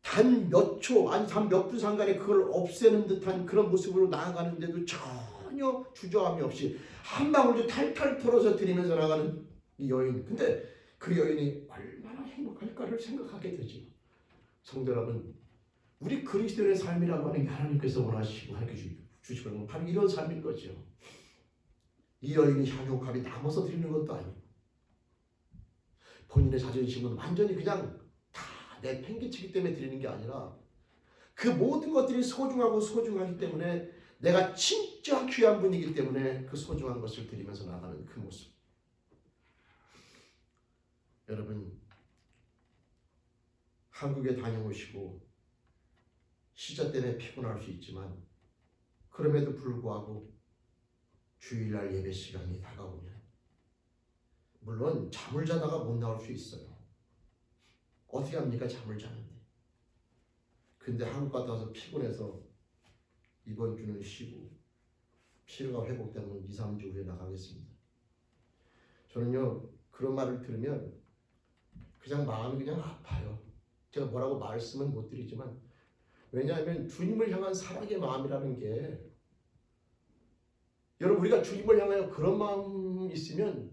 단 몇 초 아니 단 몇 분 상간에 그걸 없애는 듯한 그런 모습으로 나아가는데도 전혀 주저함이 없이 한 방울도 탈탈 털어서 드리면서 나가는 이 여인. 근데 그 여인이 얼마나 행복할까를 생각하게 되죠. 성도 여러분, 우리 그리스도인의 삶이라고 하는 게 하나님께서 원하시고 주시는 바로 이런 삶인 거죠. 이 여인이 향유값이 남아서 드리는 것도 아니고 본인의 자존심은 완전히 그냥 다 내팽개치기 때문에 드리는 게 아니라 그 모든 것들이 소중하고 소중하기 때문에 내가 진짜 귀한 분이기 때문에 그 소중한 것을 드리면서 나가는 그 모습. 여러분 한국에 다녀오시고 시자 때문에 피곤할 수 있지만 그럼에도 불구하고 주일날 예배 시간이 다가오면 물론 잠을 자다가 못 나올 수 있어요. 어떻게 합니까? 잠을 자는데. 근데 한국 갔다 와서 피곤해서 이번 주는 쉬고 피로가 회복되면 2, 3주 후에 나가겠습니다. 저는요 그런 말을 들으면 그냥 마음이 그냥 아파요. 제가 뭐라고 말씀은 못 드리지만 왜냐하면 주님을 향한 사랑의 마음이라는 게 여러분 우리가 주님을 향하여 그런 마음이 있으면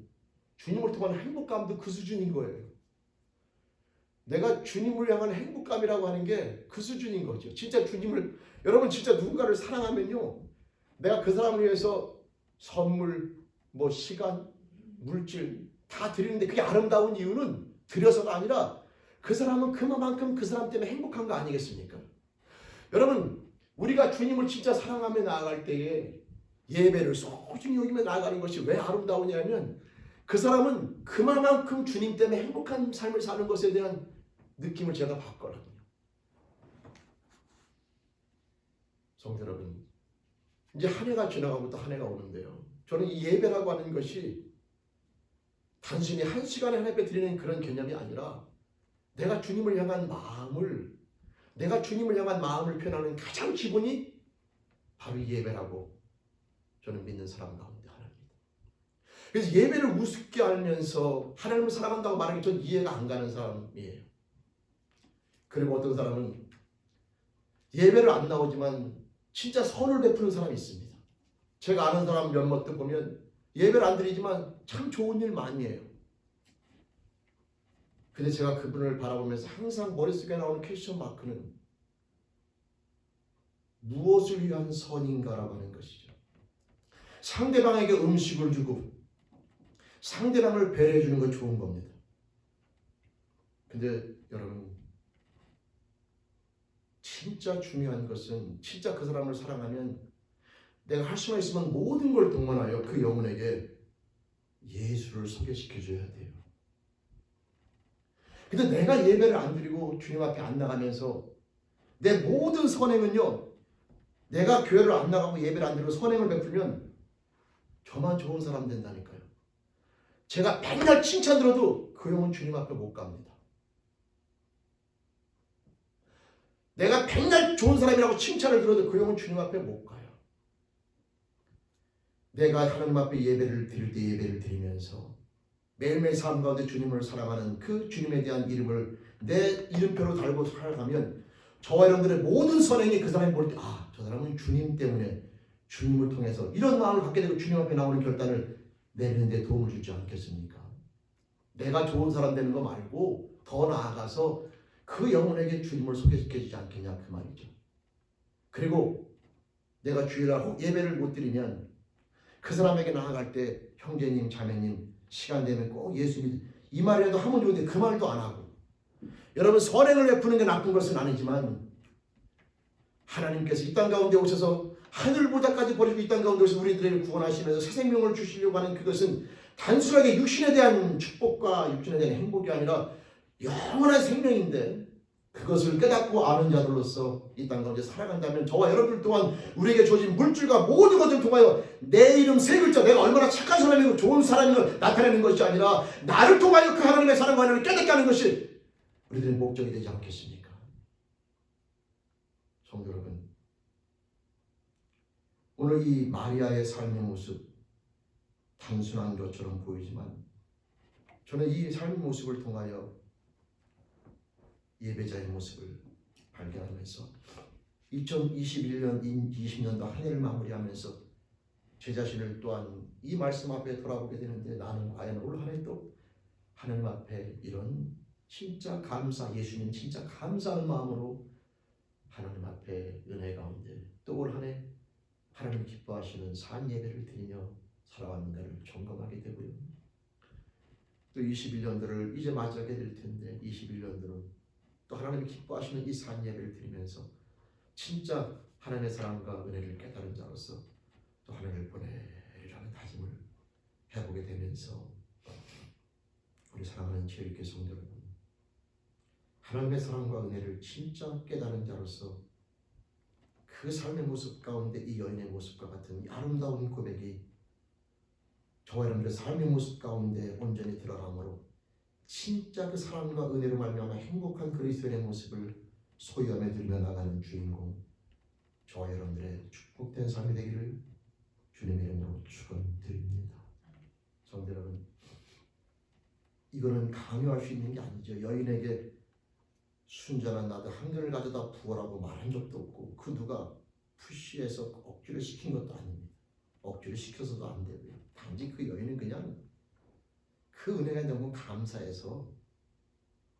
주님을 통한 행복감도 그 수준인 거예요. 내가 주님을 향한 행복감이라고 하는 게 그 수준인 거죠. 진짜 주님을 여러분 진짜 누군가를 사랑하면요 내가 그 사람을 위해서 선물, 뭐 시간, 물질 다 드리는데 그게 아름다운 이유는 드려서가 아니라 그 사람은 그만큼 그 사람 때문에 행복한 거 아니겠습니까? 여러분 우리가 주님을 진짜 사랑하며 나아갈 때에 예배를 소중히 여기며 나아가는 것이 왜 아름다우냐면 그 사람은 그만큼 주님 때문에 행복한 삶을 사는 것에 대한 느낌을 제가 받거든요. 성도 여러분 이제 한 해가 지나가고 또 한 해가 오는데요. 저는 이 예배라고 하는 것이 단순히 한 시간에 한 예배 드리는 그런 개념이 아니라 내가 주님을 향한 마음을 표현하는 가장 기본이 바로 이 예배라고 저는 믿는 사람 가운데 하나입니다. 그래서 예배를 우습게 알면서 하나님을 사랑한다고 말하는 게 전 이해가 안 가는 사람이에요. 그리고 어떤 사람은 예배를 안 나오지만 진짜 선을 베푸는 사람이 있습니다. 제가 아는 사람 몇몇도 보면 예배를 안 드리지만 참 좋은 일 많이 해요. 근데 제가 그분을 바라보면서 항상 머릿속에 나오는 퀘스천 마크는 무엇을 위한 선인가라고 하는 것이죠. 상대방에게 음식을 주고 상대방을 배려해 주는 건 좋은 겁니다. 근데 여러분 진짜 중요한 것은 진짜 그 사람을 사랑하면 내가 할 수만 있으면 모든 걸 동원하여 그 영혼에게 예수를 소개시켜줘야 돼요. 근데 내가 예배를 안 드리고 주님 앞에 안 나가면서 내 모든 선행은요 내가 교회를 안 나가고 예배를 안 드리고 선행을 베풀면 저만 좋은 사람 된다니까요. 제가 맨날 칭찬 들어도 그 영혼 주님 앞에 못 갑니다. 내가 맨날 좋은 사람이라고 칭찬을 들어도 그 영혼 주님 앞에 못 가요. 내가 하나님 앞에 예배를 드릴 때 예배를 드리면서 매일매일 삶 가운데 주님을 사랑하는 그 주님에 대한 이름을 내 이름표로 달고 살아가면 저와 여러분들의 모든 선행이 그 사람이 볼 때 저 사람은 주님 때문에 주님을 통해서 이런 마음을 갖게 되고 주님 앞에 나오는 결단을 내리는 데 도움을 주지 않겠습니까? 내가 좋은 사람 되는 거 말고 더 나아가서 그 영혼에게 주님을 소개시켜주지 않겠냐 그 말이죠. 그리고 내가 주일날 예배를 못 드리면 그 사람에게 나아갈 때 형제님 자매님 시간 되면 꼭 예수 믿 이 말이라도 하면 좋은데 그 말도 안 하고 여러분, 선행을 베푸는 게 나쁜 것은 아니지만 하나님께서 이 땅 가운데 오셔서 하늘보다까지 버리고 이 땅 가운데 오셔서 우리들을 구원하시면서 새 생명을 주시려고 하는 그것은 단순하게 육신에 대한 축복과 육신에 대한 행복이 아니라 영원한 생명인데, 그것을 깨닫고 아는 자들로서 이 땅 가운데 살아간다면 저와 여러분들 또한 우리에게 주어진 물질과 모든 것을 통하여 내 이름 세 글자, 내가 얼마나 착한 사람이고 좋은 사람인 걸 나타내는 것이 아니라 나를 통하여 그 하나님의 사랑과 하나님을 깨닫게 하는 것이 우리들의 목적이 되지 않겠습니까? 성도 여러분, 오늘 이 마리아의 삶의 모습, 단순한 것처럼 보이지만 저는 이 삶의 모습을 통하여 예배자의 모습을 발견하면서 2021년 20년도 한 해를 마무리하면서 제 자신을 또한 이 말씀 앞에 돌아보게 되는데, 나는 과연 올 한 해 또 하나님 앞에 이런 진짜 감사, 예수님 진짜 감사하는 마음으로 하나님 앞에 은혜 가운데 또 올 한 해 하나님 기뻐하시는 산 예배를 드리며 살아왔는가를 점검하게 되고요. 또 21년도를 이제 맞이하게 될 텐데 21년도는 또 하나님이 기뻐하시는 이 산 예배를 드리면서 진짜 하나님의 사랑과 은혜를 깨달은 자로서 또 하나님을 보내리라는 다짐을 해보게 되면서, 우리 사랑하는 지혜롭게 성도 여러분, 하나님의 사랑과 은혜를 진짜 깨달은 자로서 그 삶의 모습 가운데 이 여인의 모습과 같은 이 아름다운 고백이 저와 여러분들의 삶의 모습 가운데 온전히 드러남으로 진짜 그 사랑과 은혜로 말미암아 행복한 그리스도인의 모습을 소유하며 누리며 나가는 주인공, 저와 여러분들의 축복된 삶이 되기를 주님의 이름으로 축원드립니다. 성도 여러분, 이거는 강요할 수 있는 게 아니죠. 여인에게 순전한 나도 한결을 가져다 부어라고 말한 적도 없고, 그 누가 푸시해서 억지로 시킨 것도 아닙니다. 억지로 시켜서도 안 되고요. 단지 그 여인은 그냥 그 은혜가 너무 감사해서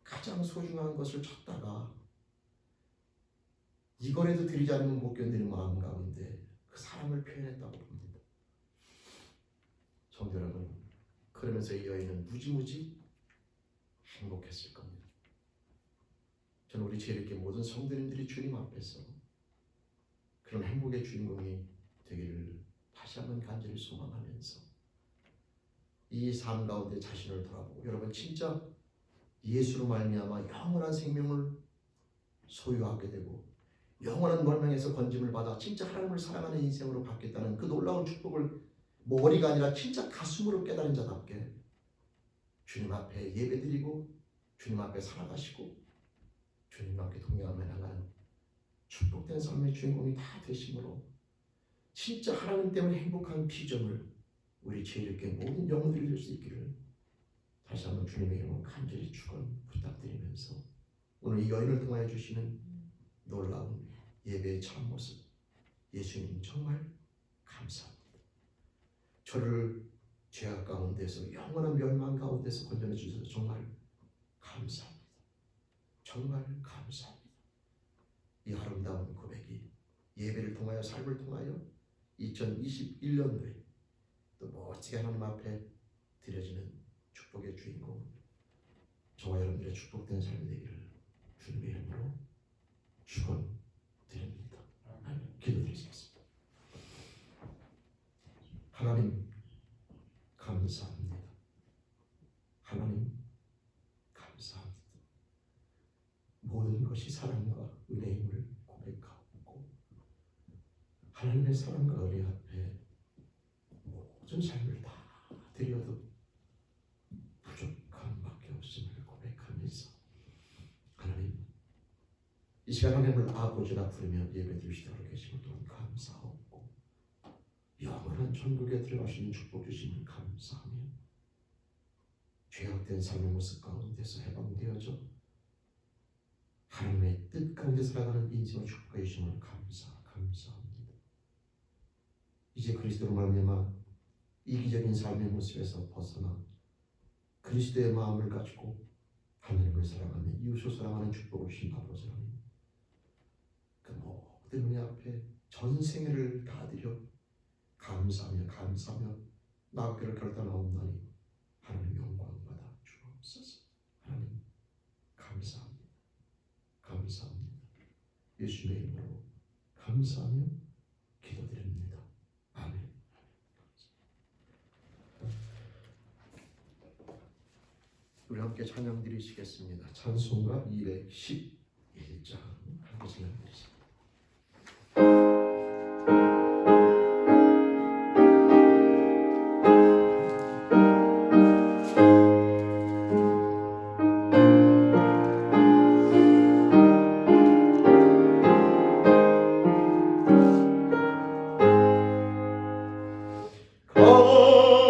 가장 소중한 것을 찾다가 이거라도 드리지 않으면 못 견디는 마음 가운데 그 사랑을 표현했다고 봅니다. 성도 여러분, 그러면서 이 여인은 무지무지 행복했을 겁니다. 저는 우리 지혜롭게 모든 성도님들이 주님 앞에서 그런 행복의 주인공이 되기를 다시 한번 간절히 소망하면서 이 삶 가운데 자신을 돌아보고, 여러분 진짜 예수로 말미암아 영원한 생명을 소유하게 되고 영원한 멸망에서 건짐을 받아 진짜 하나님을 사랑하는 인생으로 바뀌었다는 그 놀라운 축복을 머리가 아니라 진짜 가슴으로 깨달은 자답게 주님 앞에 예배드리고 주님 앞에 살아가시고 주님 앞에 동행하며 나가는 축복된 삶의 주인공이 다 되심으로 진짜 하나님 때문에 행복한 비전을 우리 지혜롭게 모든 영혼들이 될 수 있기를 다시 한번 주님의 이름으로 간절히 축원 부탁드리면서, 오늘 이 여인을 통하여 주시는 놀라운 예배의 참 모습, 예수님 정말 감사합니다. 저를 죄악 가운데서 영원한 멸망 가운데서 건져내 주셔서 정말 감사합니다. 정말 감사합니다. 이 아름다운 고백이 예배를 통하여 삶을 통하여 2021년도에 또 멋지게 하나님 앞에 드려지는 축복의 주인공, 저와 여러분들의 축복된 삶이 되기를 주님의 이름으로 축원드립니다. 기도드리겠습니다. 하나님 감사합니다. 하나님 감사합니다. 모든 것이 사랑과 은혜임을 고백하고 하나님의 사랑과 은혜 앞에 모든 삶을 다 드려도 부족함밖에 없음을 고백하면서, 하나님 이 시간 하나님을 아버지라 부르며 예배드리시도록 계심을 또한 감사하고 영원한 천국에 들어가시는 축복 주심을 감사하며 죄악된 삶의 모습 가운데서 해방되어져 하나님의 뜻 가운데 살아가는 인생을 축복해 주심을 감사합니다. 이제 그리스도로 말미암아 이기적인 삶의 모습에서 벗어나 그리스도의 마음을 가지고 하나님을 사랑하며 이웃을 사랑하는 축복을 주신 아버지 하나님, 그 모든 은혜 앞에 전생애를 다 드려 감사하며 나아가기를 결단하옵나니 하나님 영광 받아 주옵소서. 하나님 감사합니다. 감사합니다. 감사합니다. 예수님의 이름으로 감사하며 기도드립니다. 아멘. 우리 함께 찬양 드리시겠습니다. 찬송가 211장 함께 찬양 드리십니다.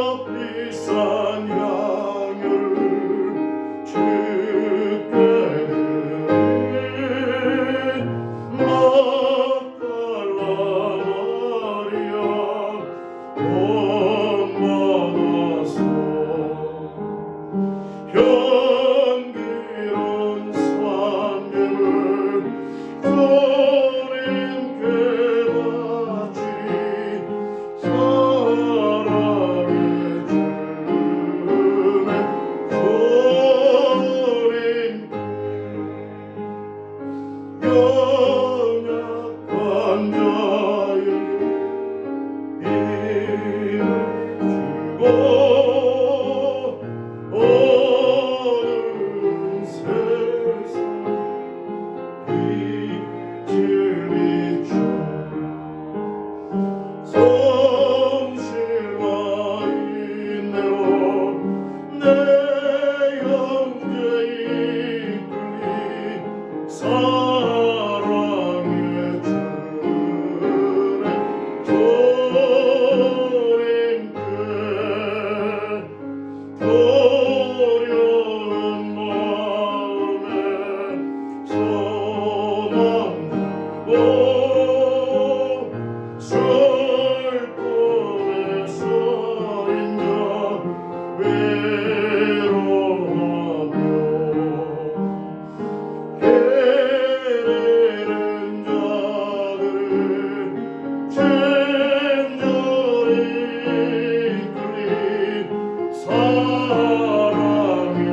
값비싼 양을 주께 드린 막달라 마리아 돈 받아서 향기로운 산재물 주님께 바치리 사랑의 주님께 연약한 자에게 힘을 주고 어두운 세상 빛을 비춰 성실과 인내로 내 형제 이끌리 사랑의 주님께 도려운 마음에 소망 두고 슬픔에 서린 자 외로워하며 헤매는 자들을 친절히 이끌리 사랑의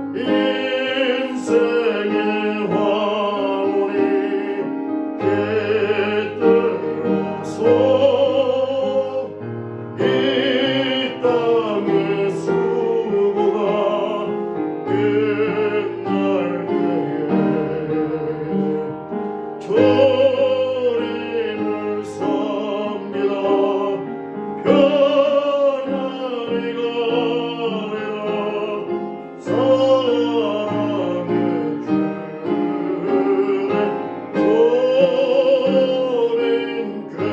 주님께 인생의 황혼이 깃들어서 이 땅의 수고가 끝날 때에 주님을 섬기다 편안히 가리라 사랑의 주님께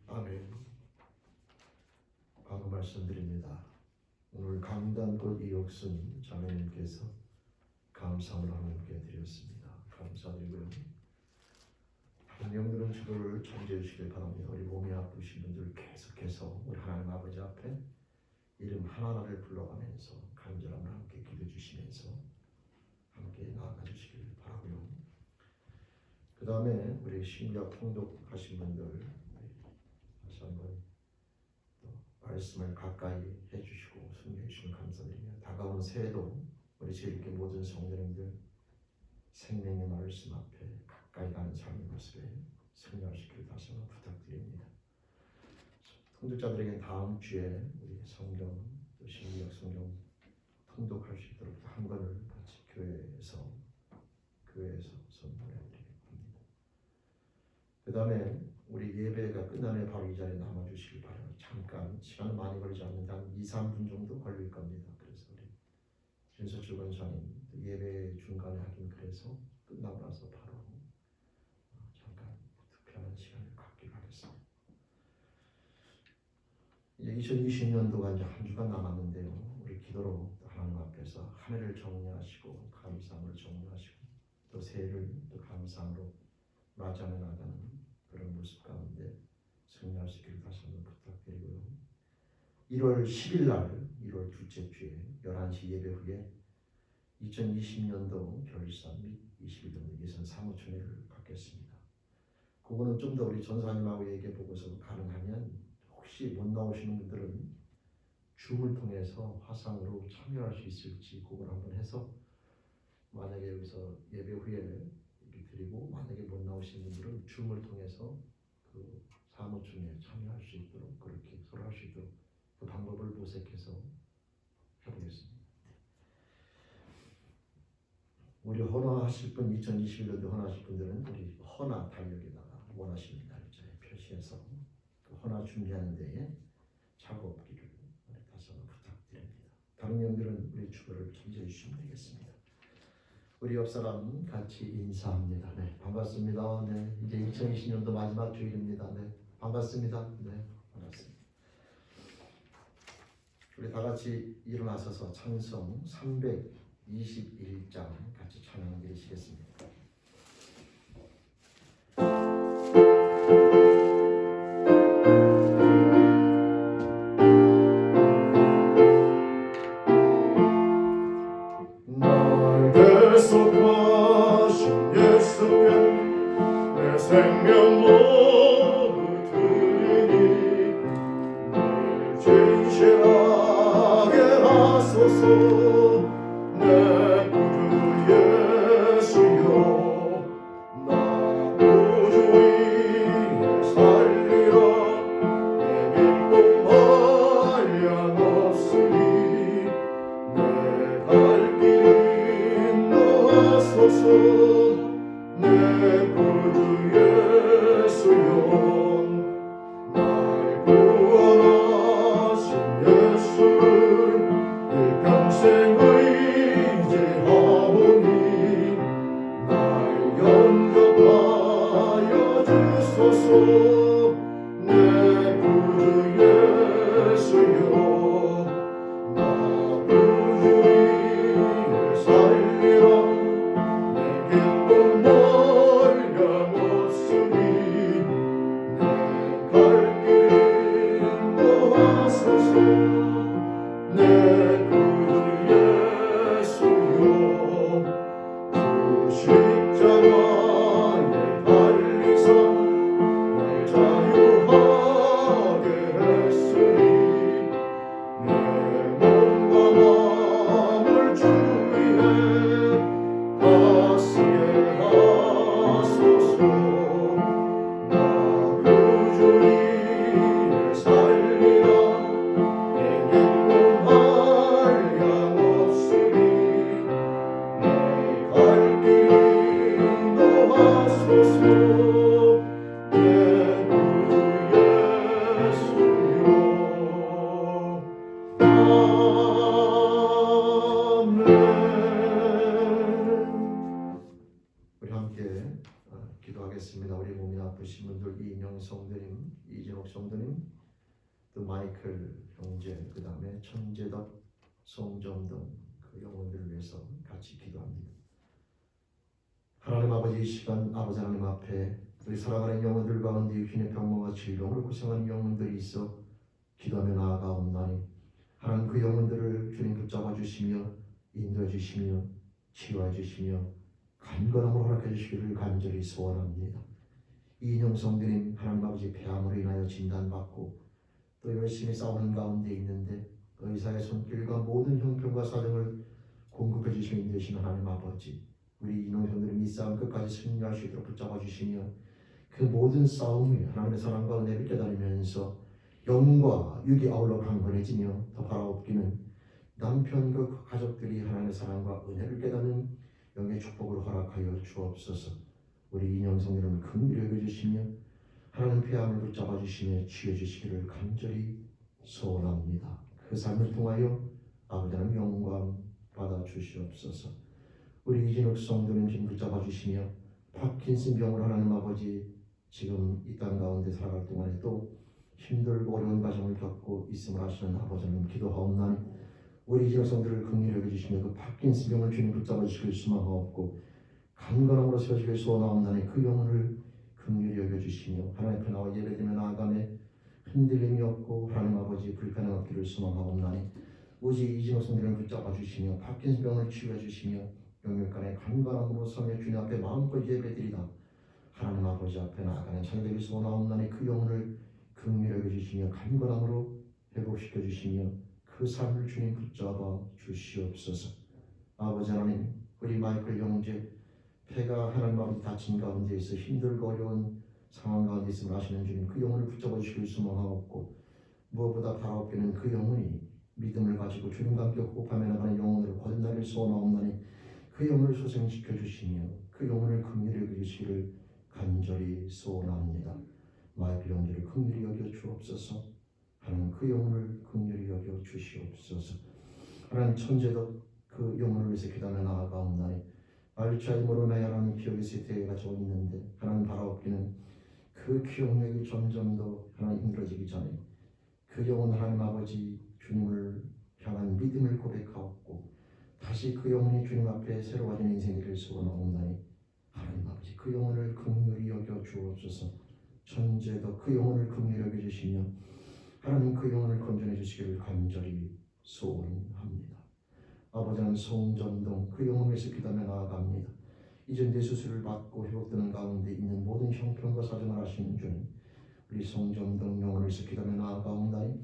아멘. 아멘. 바로 말씀드립니다. 오늘 강단꽃 이옥순 자매님께서 감사함을 하나님께 드렸습니다. 감사드리고요. 다른 영들은 주를 존재해 주시길 바랍니다. 우리 몸이 아프신 분들 계속해서 우리 하나님 아버지 앞에 이름 하나하나를 불러가면서 간절함을 함께 기도해 주시면서 함께 나아가 주시길 바라고요. 그 다음에 우리 심리학 통독하신 분들 다시 한번 말씀을 가까이 해주시고 숨겨 주시면 감사드리며 다가오는 새해도 우리 제일교 모든 성도님들 생명의 말씀 앞에 가까이 가는 삶의 모습에 승리하시길 다시 한번 부탁드립니다. 통독자들에게 다음 주에 우리 성경 또 심리학 성경 통독할 수 있도록 한 권을 같이 교회에서 선물해 드리겠습니다. 그 다음에 우리 예배가 끝나면 바로 이 자리에 남아주시길 바랍니다. 잠깐 시간 많이 걸리지 않는데 한 2-3분 정도 걸릴 겁니다. 그래서 우리 윤석주 권사님 예배 중간에 하긴 그래서 끝나고 나서 바로 잠깐 투표하는 시간을 갖기로 하겠습니다. 이제 2020년도가 이제 한 주간 남았는데요. 우리 기도로 하나님 앞에서 한 해를 정리하시고 감사함을 정리하시고 또 새해를 또 감사함으로 맞이하며 나가는 그런 모습 가운데 승리할 수 있기를 다시 한번 부탁드리고요. 1월 10일 날 1월 둘째 주에 11시 예배 후에 2020년도 결산 및 20일 예선 사무총회를 갖겠습니다. 그거는 좀 더 우리 전사님하고 얘기해 보고서 가능하면 혹시 못 나오시는 분들은 줌을 통해서 화상으로 참여할 수 있을지 그걸 한번 해서 만약에 여기서 예배 후에 이렇게 드리고 만약에 못 나오시는 분들은 줌을 통해서 그 사무총회에 참여할 수 있도록 그렇게 서로 할 수 있도록 그 방법을 모색해서 해보겠습니다. 우리 헌화하실 분 2021년도 헌화하실 분들은 우리 헌화 달력에다가 원하시는 날짜에 표시해서 그 헌화 준비하는 데에 착오 없기를 우리 다시 한번 부탁드립니다. 다른 내용들은 우리 주보를 참조해 주시면 되겠습니다. 우리 옆 사람 같이 인사합니다. 네, 반갑습니다. 네, 이제 2020년도 마지막 주일입니다. 네, 반갑습니다. 네, 반갑습니다. 우리 다 같이 일어나서서 찬송 321장 같이 찬양 드리시겠습니다. 날 대속하신 예수께 내 생명 모두 드리니 늘 진실하게 하소서 내 구주 예수여 나 구주 위에 살리라 내 기쁨 한량없으니 내 갈 길 인도하소서 내 구주 예수여 날 구원하신 예수를 일평생 의지하오니 날 영접하여 주소서 내 구주 예수여 나 구주 위에 살리라 내 기쁨 한량없으니 내 갈 길 인도하소서 내 구주 예수여 주 십자가에 달리사 날 자유하게 했으니 내 몸과 마음을 주 위해 다스게 하소서 나 구주 위에 살리라 내 기쁨 한량없으니 내 갈 길 인도하소서 내 구주 예수여 아멘. 우리 함께 기도하겠습니다. 우리 몸이 아프신 분들 이인영 성도님, 이진옥 성도님, 또 마이클 형제, 그 다음에 천재덕, 송정동 그 영혼들을 위해서 같이 기도합니다. 하나님 아버지 이 시간 아버지 하나님 앞에 우리 사랑하는 영혼들 가운데 육신의 병마와 질병으로 고생하는 영혼들이 있어 기도하며 나아가옵나니 하나님 그 영혼들을 주님 붙잡아 주시며 인도해 주시며 치유해 주시며 간건함으로 허락해 주시기를 간절히 소원합니다. 이인영 성도님 하나님 아버지 폐암으로 인하여 진단받고 또 열심히 싸우는 가운데 있는데 의사의 손길과 모든 형편과 사정을 공급해 주시며 인도하시는 하나님 아버지 우리 이인영 성도님 이 싸움 끝까지 승리할 수 있도록 붙잡아 주시며 그 모든 싸움이 하나님의 사랑과 은혜를 깨달으면서 영과 육이 아울러 강건해지며 더 바라옵기는 남편과 그 가족들이 하나님의 사랑과 은혜를 깨닫는 영의 축복을 허락하여 주옵소서. 우리 인영성들은 긍휼히 여겨주시며 하나님 폐암을 붙잡아 주시며 치유해 주시기를 간절히 소원합니다. 그 삶을 통하여 아버지 하나님 영광 받아 주시옵소서. 우리 이진욱 성도님 지금 붙잡아 주시며 파킨슨 병으로 하나님 아버지 지금 이 땅 가운데 살아갈 동안에도 힘들고 어려운 과정을 겪고 있음을 아시는 아버지 하나님 기도하옵나니 우리 이진욱 성도를 긍휼히 여겨주시며 그 파킨슨 병을 주님 붙잡아 주시길 수망하옵고 간건함으로 세워지길 소원하옵나니 그 영혼을 긍휼히 여겨주시며 하나님 앞에 나와 예배드리며 나아가매 흔들림이 없고 하나님 아버지 불편함 없기를 소망하옵나니 오직 이진욱 성도를 붙잡아 주시며 파킨슨 병을 치유해 주시며 영육간의 간간함으로 성의 주님 앞에 마음껏 예배드리다 하나님 아버지 앞에 나아가는 자녀들이 소원하옵나니 그 영혼을 긍휼히 여겨주시며 간간함으로 회복시켜 주시며 그 삶을 주님 붙잡아 주시옵소서. 아버지 하나님, 우리 마이클 형제 폐가 하나님 아버지 다친 가운데 있어 힘들고 어려운 상황 가운데 있음을 아시는 주님, 그 영혼을 붙잡아 주시길 소망하옵고 무엇보다 바라옵기는 그 영혼이 믿음을 가지고 주님과 함께 호흡하며 나가는 영혼으로 거듭나길 소원하옵나니 그 영혼을 소생시켜 주시며 그 영혼을 긍휼히 여기시기를 간절히 소원합니다. 마이클 형제를 긍휼히 여겨 주옵소서. 하나님 그 영혼을 긍휼히 여겨 주시옵소서. 하나님 천재도 그 영혼을 위해서 기도하며 나아가옵나니 알츠하이머로 인하여 하나님 기억의 세태가 져 있는데 하나님 바라옵기는 그 기억력이 점점 더 하나님 힘들어지기 전에 그 영혼 하나님 아버지 주님을 향한 믿음을 고백하옵고 다시 그 영혼이 주님 앞에 새로워진 인생이 될 소원하옵나니 하나님 아버지 그 영혼을 긍휼히 여겨 주옵소서. 천재도 그 영혼을 긍휼히 여겨 주시며 하나님 그 영혼을 건전해 주시기를 간절히 소원합니다. 아버지는 송전동 그 영혼을 위해서 기도하며 나아갑니다. 이제 뇌수술을 받고 회복되는 가운데 있는 모든 형편과 사정을 아시는 주님, 우리 송전동 영혼을 위해서 기도하며 나아가옵나니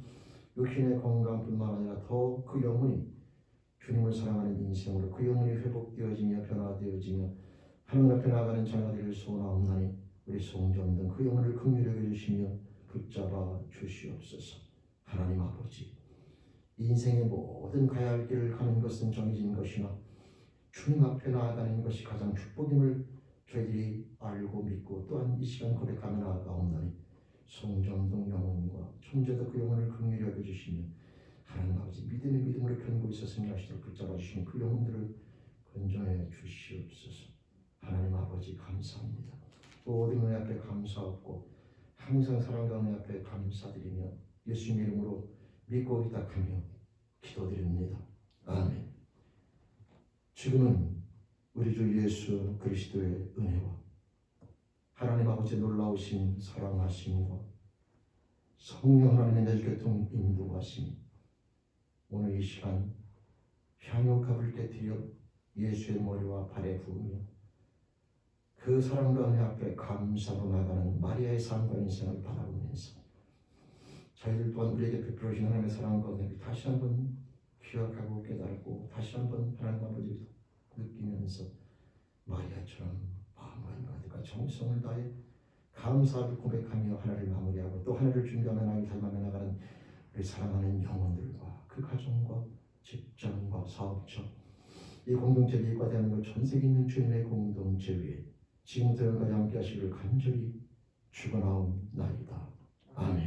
육신의 건강뿐만 아니라 더 그 영혼이 주님을 사랑하는 인생으로 그 영혼이 회복되어지며 변화되어지며 하나님 앞에 나아가는 자녀가 되길 소원하옵나니 우리 송전동 그 영혼을 긍휼히 여겨주시며 붙잡아 주시옵소서. 하나님 아버지, 이 인생의 모든 가야 할 길을 가는 것은 정해진 것이나 주님 앞에 나아가는 것이 가장 축복임을 저희들이 알고 믿고 또한 이 시간 고백하며 나아가옵나니 송전동 영혼과 천재도 그 영혼을 긍휼히 여겨주시며 하나님 아버지 믿음의 믿음으로 견고 있어 승리하시도록 붙잡아 주시는 그 영혼들을 건져내 주시옵소서. 하나님 아버지 감사합니다. 모든 은혜 앞에 감사하고 항상 사랑과 은혜 앞에 감사드리며 예수님의 이름으로 믿고 기도하며 기도드립니다. 아멘. 지금은 우리 주 예수 그리스도의 은혜와 하나님 아버지의 놀라우신 사랑하심과 성령 하나님의 내주교통 인도하심 오늘 이 시간 향유값을 깨뜨려 예수의 머리와 발에 부으며 그 사랑과 은혜 앞에 감사로 나가는 마리아의 삶과 인생을 바라보면서 저희들 또한 우리에게 베풀어 주신 하나님의 사랑과 은혜를 다시 한번 기억하고 깨달고 다시 한번 하나님 아버지 느끼면서 마리아처럼 마음과 인간과 정성을 다해 감사를 고백하며 하나를 마무리하고 또 하나를 준비하며 나를 닮아며 나가는 우리 사랑하는 영혼들과 그 가정과 직장과 사업처 이 공동체 일과 대한민국 전 세계 있는 주님의 공동체 위에 지금부터 여기까지 함께 하시기를 간절히 축원하옵나이다. 아멘.